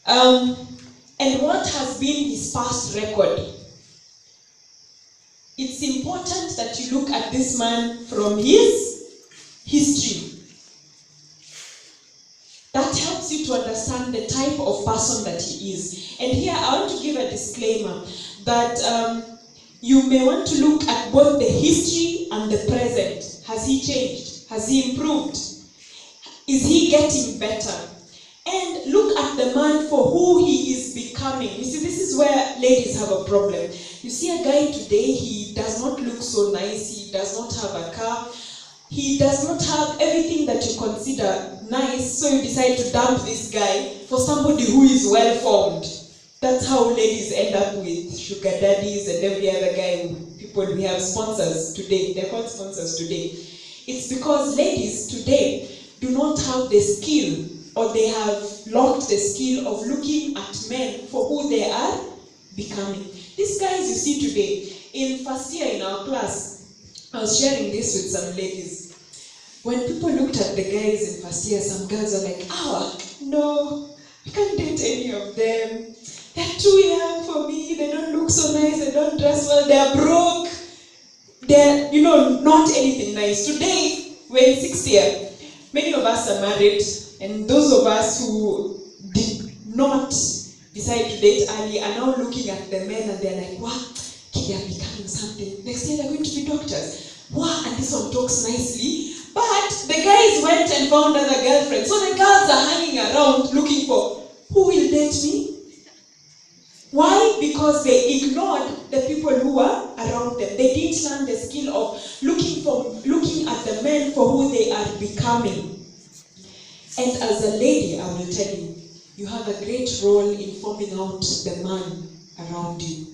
S3: and what has been his past record. important that you look at this man from his history. That helps you to understand the type of person that he is. And here I want to give a disclaimer that you may want to look at both the history and the present. Has he changed? Has he improved? Is he getting better? And look at the man for who he is becoming. You see, this is where ladies have a problem. You see a guy today, he does not look so nice, he does not have a car, he does not have everything that you consider nice, so you decide to dump this guy for somebody who is well-formed. That's how ladies end up with sugar daddies and every other guy. People, we have sponsors today. They're called sponsors today. It's because ladies today do not have the skill, or they have lost the skill of looking at men for who they are becoming. These guys you see today, in first year in our class, I was sharing this with some ladies. When people looked at the guys in first year, some girls were like, no, I can't date any of them. They're too young for me, they don't look so nice, they don't dress well, they're broke. They're, not anything nice. Today, we're in 6th year. Many of us are married, and those of us who did not decide to date early are now looking at the men and they're like, wow, they are becoming something. Next year they're going to be doctors. Wow, and this one talks nicely. But the guys went and found other girlfriends. So the girls are hanging around looking for, who will date me? Why? Because they ignored the people who were around them. They didn't learn the skill of looking at the men for who they are becoming. And as a lady, I will tell you, you have a great role in forming out the man around you.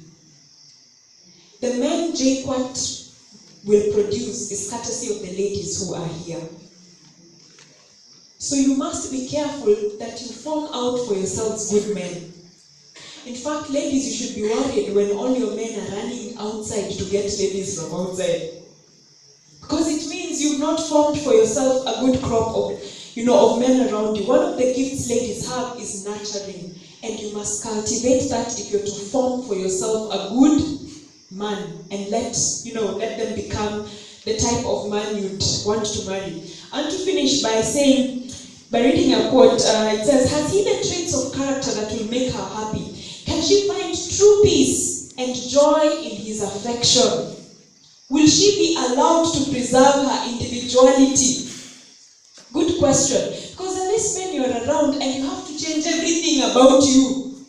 S3: The men JKUSDA will produce is courtesy of the ladies who are here. So you must be careful that you form out for yourselves good men. In fact, ladies, you should be worried when all your men are running outside to get ladies from outside. Because it means you've not formed for yourself a good crop of men around you. One of the gifts ladies have is nurturing. And you must cultivate that if you're to form for yourself a good man and let them become the type of man you'd want to marry. And to finish by reading a quote, it says, has he the traits of character that will make her happy? Can she find true peace and joy in his affection? Will she be allowed to preserve her individuality? Good question. Because at least when you're around and you have to change everything about you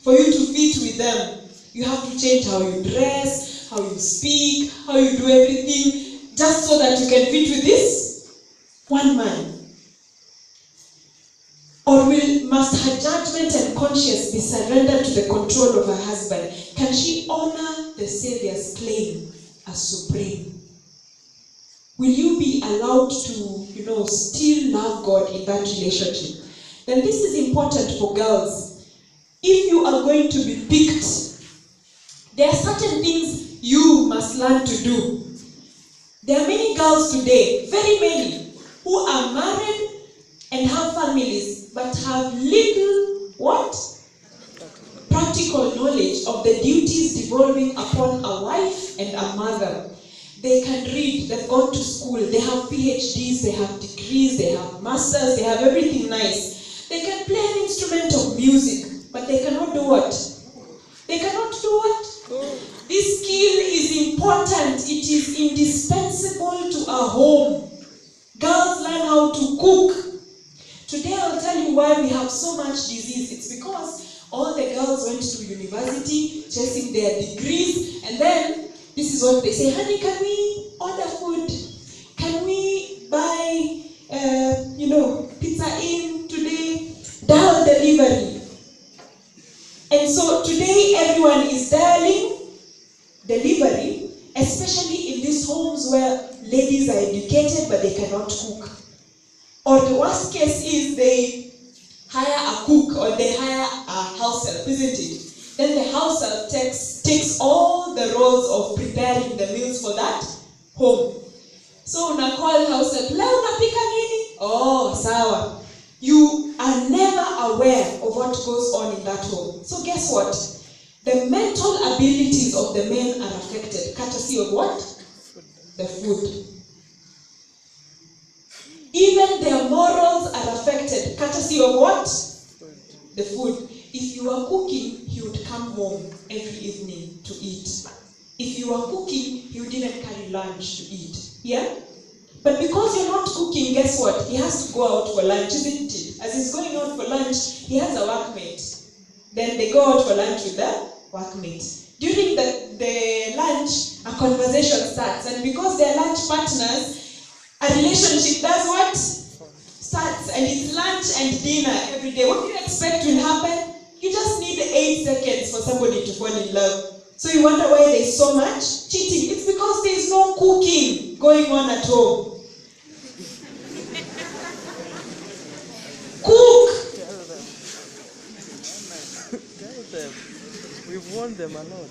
S3: for you to fit with them. You have to change how you dress, how you speak, how you do everything, just so that you can fit with this one man. Or must her judgment and conscience be surrendered to the control of her husband? Can she honor the Savior's claim as supreme? Will you be allowed to, still love God in that relationship? Then this is important for girls. If you are going to be picked, there are certain things you must learn to do. There are many girls today, very many, who are married and have families, but have little, practical knowledge of the duties devolving upon a wife and a mother. They can read, they've gone to school, they have PhDs, they have degrees, they have masters, they have everything nice. They can play an instrument of music, but they cannot do what? They cannot do what? This skill is important. It is indispensable to a home. Girls learn how to cook. Today I'll tell you why we have so much disease. It's because all the girls went to university, chasing their degrees, and then this is what they say, honey, can we order food? Can we buy, pizza in today? Dial delivery. And so today everyone is dialing delivery, especially in these homes where ladies are educated but they cannot cook. Or the worst case is they hire a cook or they hire a house help, isn't it? Then the house help takes all the roles of preparing the meals for that home. So una call house help, leo unapika nini? Oh, sawa. You are never aware of what goes on in that home. So guess what? The mental abilities of the men are affected, courtesy of what? The food. Even their morals are affected, courtesy of what? The food. If you are cooking, he would come home every evening to eat. If you are cooking, he would even carry lunch to eat. Yeah? But because you're not cooking, guess what? He has to go out for lunch, isn't it? As he's going out for lunch, he has a workmate. Then they go out for lunch with the workmate. During the lunch, a conversation starts. And because they're lunch partners, a relationship does what? Starts. And it's lunch and dinner every day. What do you expect will happen? You just need 8 seconds for somebody to fall in love. So you wonder why there's so much cheating. It's because there's no cooking going on at home. Cook!
S4: Tell them. We've warned them a lot.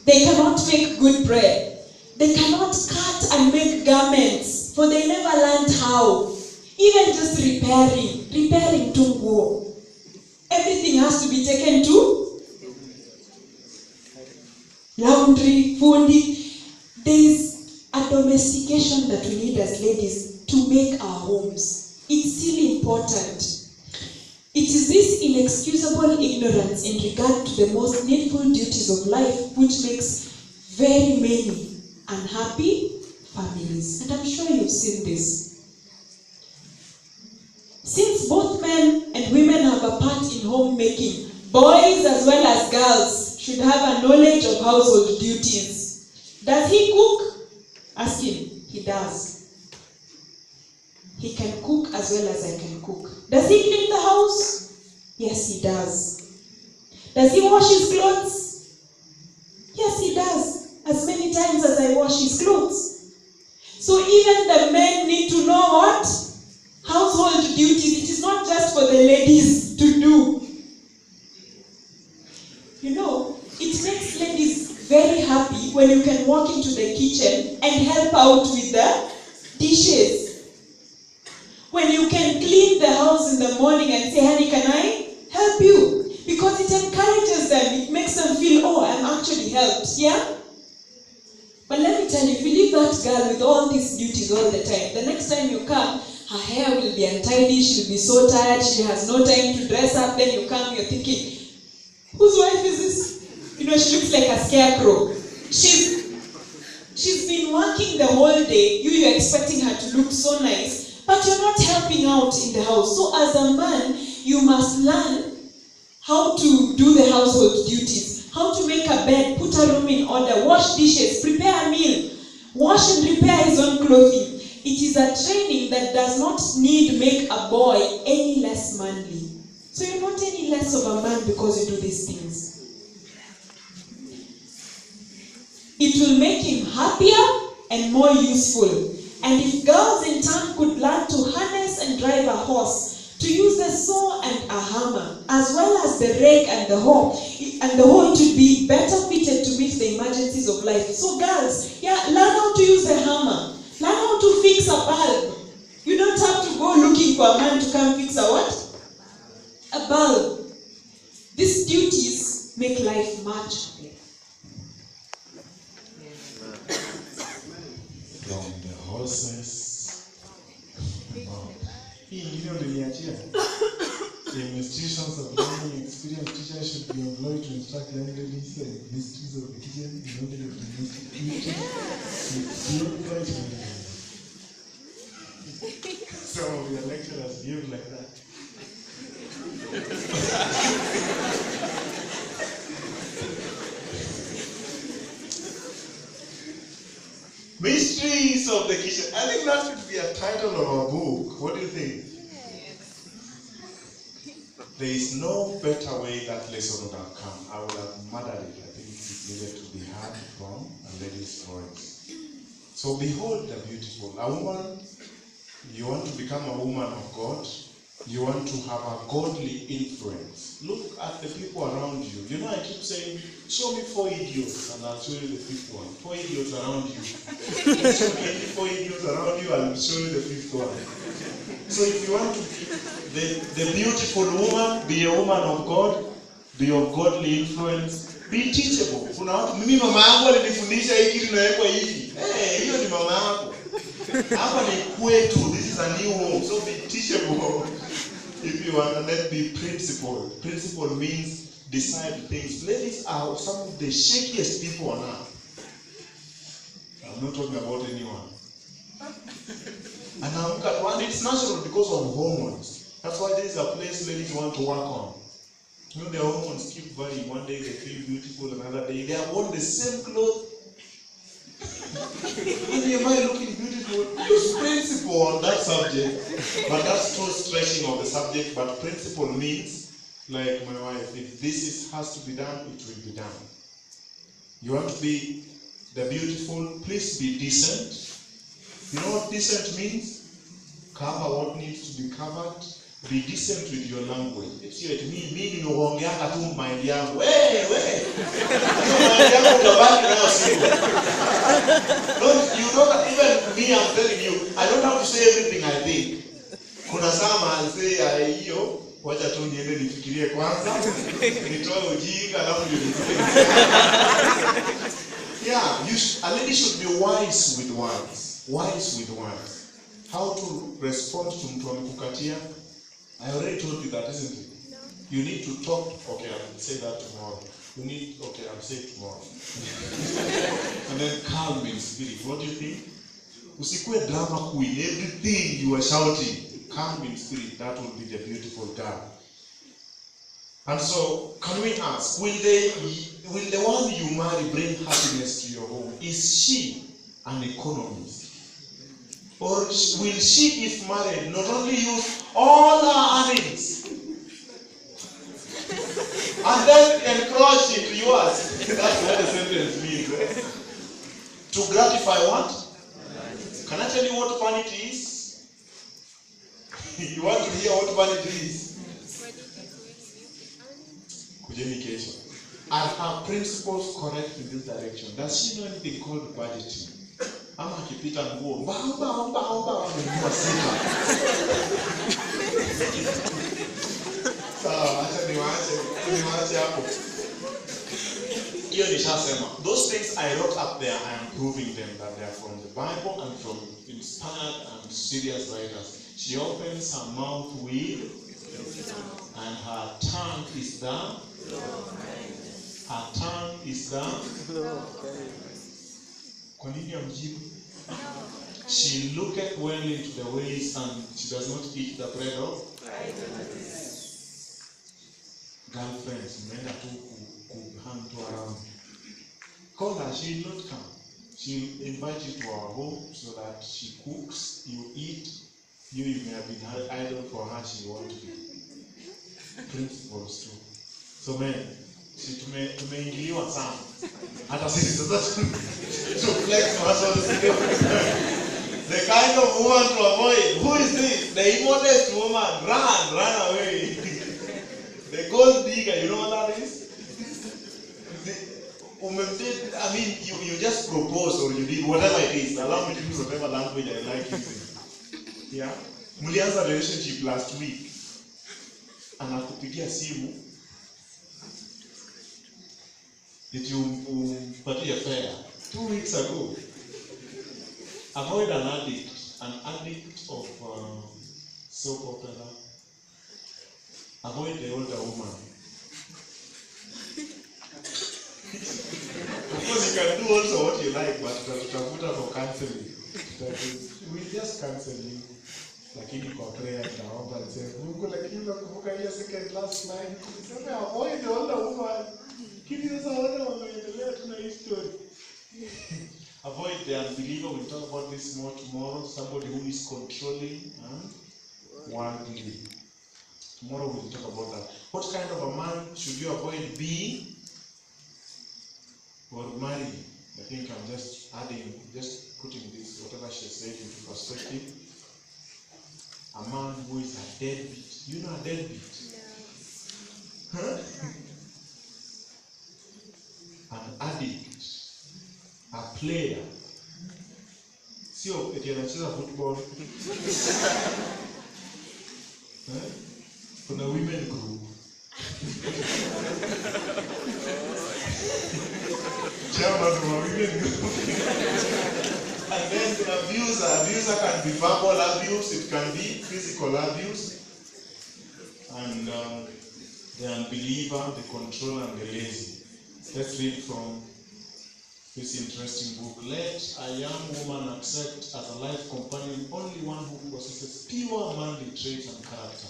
S3: They cannot make good bread. They cannot cut and make garments, for they never learned how. Even just repairing tungo. Everything has to be taken to laundry, fundi. There is a domestication that we need as ladies to make our homes. It's still important. It is this inexcusable ignorance in regard to the most needful duties of life which makes very many unhappy families. And I'm sure you've seen this. Since both men and women have a part in homemaking, boys as well as girls should have a knowledge of household duties. Does he cook? Ask him. He does. He can cook as well as I can cook. Does he clean the house? Yes, he does. Does he wash his clothes? Yes, he does. As many times as I wash his clothes. So even the men need to know what? Household duties. It is not just for the ladies to do. You know, it makes ladies very happy when you can walk into the kitchen and help out with the dishes. When you can clean the house in the morning and say, honey, can I help you? Because it encourages them. It makes them feel, oh, I'm actually helped. Yeah? But let me tell you, if you leave that girl with all these duties all the time, the next time you come, her hair will be untidy, she'll be so tired, she has no time to dress up, then you come, you're thinking, whose wife is this? You know, she looks like a scarecrow. She's been working the whole day, you're expecting her to look so nice, but you're not helping out in the house. So as a man, you must learn how to do the household duties, how to make a bed, put a room in order, wash dishes, prepare a meal, wash and repair his own clothing. It is a training that does not make a boy any less manly. So you're not any less of a man because you do these things. It will make him happier and more useful. And if girls in turn could learn to harness and drive a horse, to use the saw and a hammer, as well as the rake and the hoe, it would be better fitted to meet the emergencies of life. So girls, learn how to use the hammer. Learn how to fix a bulb. You don't have to go looking for a man to come fix a what? A bulb. These duties make life much happier.
S1: From the horses. Wow. The institutions of learning experienced teachers should be employed to instruct young ladies and mysteries of the kitchen in order to some of your lecturers behave like that. Mysteries of the kitchen. I think that should be a title of a book. What do you think? There is no better way that lesson would have come. I would have murdered it. I think it needed to be heard from a lady's voice. So behold the beautiful. A woman, you want to become a woman of God, You want to have a godly influence. Look at the people around you. You know, I keep saying, show me 4 idiots and I'll show you the 5th one. 4 idiots around you. Show me 4 idiots around you and I'll show you the 5th one. So if you want to be the beautiful woman, be a woman of God, be of godly influence, be teachable. Kuna watu, mimi mama yangu alinifundisha hiki kitu nawekwa hivi. Hiyo ni mama yako. Hapa ni kwetu. This is a new home. So be teachable. If you want, and then be principled. Principle means decide things. Ladies are some of the shakiest people on earth. I'm not talking about anyone. And it's natural because of hormones. That's why there is a place ladies want to work on. You know, their hormones keep varying. One day they feel beautiful, another day they have worn the same clothes. When am I looking beautiful? Use principle on that subject. But that's too stretching of the subject. But principle means, like my wife, if this has to be done, it will be done. You want to be the beautiful, please be decent. You know what decent means? Cover what needs to be covered. Be decent with your language. It's you, me ninaongeanga tu mind yangu. Mind yangu utabaki nayo siku. You don't even me, I'm telling you, I don't have to say everything I think. Kuna sama I say hiyo, wacha tu niende nifikirie kwanza, nitoe ujinga alafu nifikirie. Yeah, a lady should be wise with words. Wise with words. How to respond to mtu amekukatia? I already told you that, isn't it? No. You need to talk. Okay, I'll say that tomorrow. I'll say it tomorrow. And then calm in spirit. What do you think? Usikue drama queen. Everything you are shouting, calm in spirit. That will be the beautiful girl. And so, can we ask, will the one you marry bring happiness to your home? Is she an economist? Or will she, if married, not only use all her earnings and then encroach into yours? That's what the sentence means. To gratify what? Can I tell you what vanity is? You want to hear what vanity is? Communication. Are her principles correct in this direction? Does she know anything called budgeting? Ama akipita nguo mba sita. Sawa, acha niwaache hapo. Hiyo nishasema. Those things I wrote up there, I am proving them that they are from the Bible and from inspired and serious writers. She opens her mouth with and her tongue is the her tongue is the Kwa nini amjibu? She looketh well into the ways and she does not eat the bread of girlfriends. Menda tu hang to around. Call her, she will not come. She will invite you to our home so that she cooks, you eat. You may have been idle for her, she won't be. Principles too. So men, tumeingiliwa sana. Hata sisi sasa to flex muscles. The kind of woman to avoid. Who is this? The immodest woman. Run away. The gold digger, you know what that is? I mean, you just propose or you did whatever it is. Allow me to use whatever language I like using. Yeah? Mulianza relationship last week. Anakupigia simu. Did you party a fair 2 weeks ago? Avoid an addict of soap opera. Avoid the older woman. Of course, you can do also what you like, but tutafuta for counseling. We just cancel you. Lakini kwa prayer tunaomba niseme Mungu, lakini unakumbuka hiyo second last line. Sema avoid the older woman. Kini sasa wana wanaendelea tuna history. Avoid the unbeliever. We'll talk about this more tomorrow. Somebody who is controlling and worldly. Tomorrow we'll talk about that. What kind of a man should you avoid being or marrying? I think I'm just putting this, whatever she said, into perspective. a man who is a deadbeat. You know a deadbeat? Huh? An addict, a player. Sio eti anacheza football. Kuna women group. Chairman of a women group. And then the abuser can be verbal abuse, it can be physical abuse. And the unbeliever, the controller, and the lazy. Let's read from this interesting book. Let a young woman accept as a life companion only one who possesses pure manly traits and character.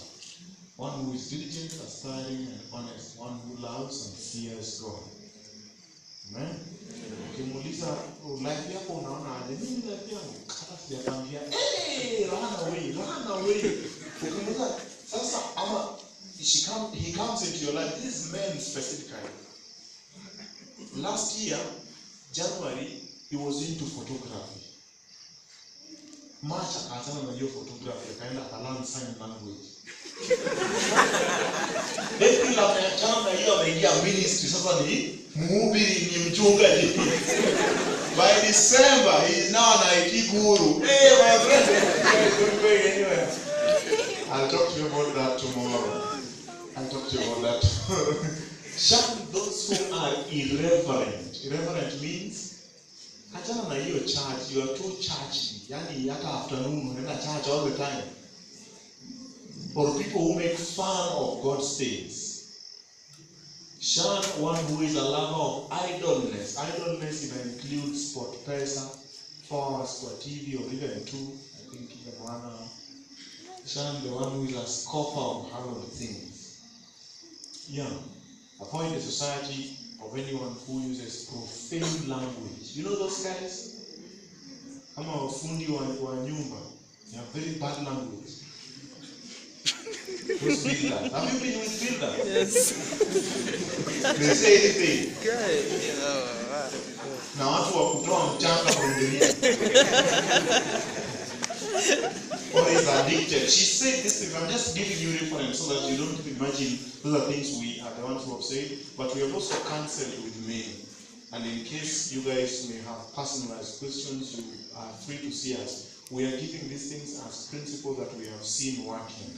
S1: One who is diligent, aspiring, and honest. One who loves and fears God. Amen? Ukimuuliza life yako unaona aje? Mimi life yangu hata sijakwambia run away. Ukimuuliza sasa ama he comes into your life. This is men specifically. Last year, January, he was into photography. March akaachana na hiyo photography, akaenda learn sign language. April akaachana na hiyo, ameingia ministry. Sasa ni mhubiri, ni mchungaji. By December, he is now an IT guru. Hey, my friend, don't go anywhere. I'll talk to you about that tomorrow. Shun those who are irreverent. Irreverent means achana na hiyo church, you are too churchy. Yani hata afternoon unaenda church all the time. Or people who make fun of God's things. Shun one who is a lover of idleness. Idleness includes sport pesa, 4 hours for TV or even 2, I think even 1 hour. Shun the one who is a scoffer of hallowed things. Yeah. Avoid the society of anyone who uses profane language. You know those guys? Kama wafundi wa nyumba. They have very bad language. Who's builder? Have you been with builder?
S4: Yes.
S1: They say anything.
S4: Good.
S1: Na watu wa kutoa mchanga from the river. Or is addicted. She said this thing. I'm just giving you reference so that you don't imagine those are things we are the ones who have said, but we have also cancelled with men. And in case you guys may have personalized questions, you are free to see us. We are giving these things as principles that we have seen working.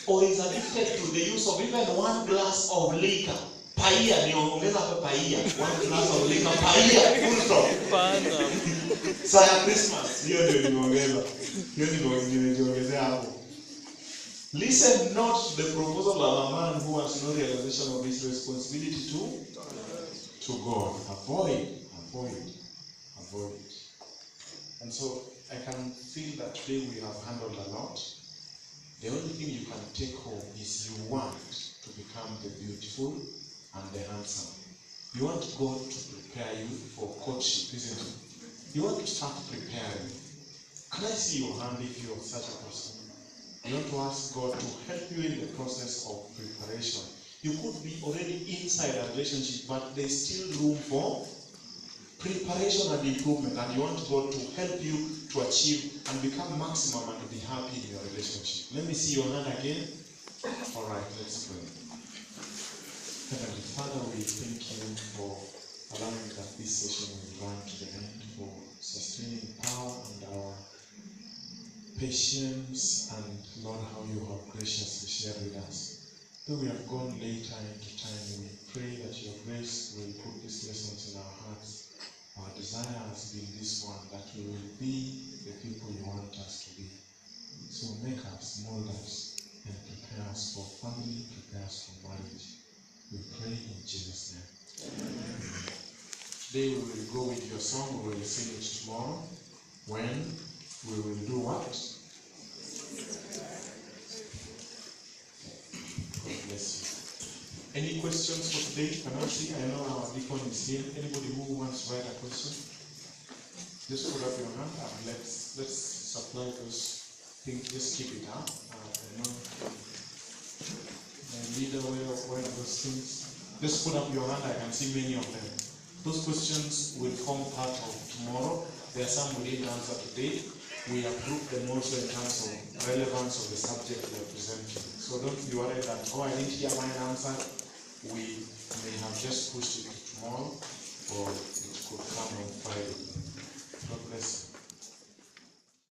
S1: Or is addicted to the use of even 1 glass of liquor. Paia, niongeza hapa paia. 1 glass of liquor, paia, full stop. Saya Christmas, hiyo ndio nimeongeza. Hiyo ndio nimeongezea hapo. Listen not to the proposal of a man who has no realization of his responsibility to God. Avoid. And so I can feel that today we have handled a lot. The only thing you can take home is you want to become the beautiful and the handsome. You want God to prepare you for courtship, isn't it? You want to start preparing. Can I see your hand if you are such a person? You want to ask God to help you in the process of preparation. You could be already inside a relationship, but there's still room for preparation and improvement, and you want God to help you to achieve and become maximum and to be happy in your relationship. Let me see your hand again. All right, let's pray. Heavenly Father, we thank you for allowing that this session will run to the end, for sustaining power and our patience, and Lord, how you have graciously shared with us. Though we have gone later into time, we pray that your grace will put these lessons in our hearts. Our desire has been this one, that we will be the people you want us to be. So make us, mold us, and prepare us for family, prepare us for marriage. We pray in Jesus' name. Amen. Today we will go with your song. We will sing it tomorrow, when we will do what? God bless you. Any questions for today? Can I see? I know our deacon is here. Anybody who wants to write a question? Just put up your hand and let's supply those things. Just keep it up. I know my leader will wear those things. Just put up your hand. I can see many of them. Those questions will form part of tomorrow. There are some we didn't answer today. we approve them also in terms of relevance of the subject we are presenting. So don't be worried that, oh, I didn't hear mine answer. We may have just pushed it to tomorrow, or it could come on Friday. God bless you.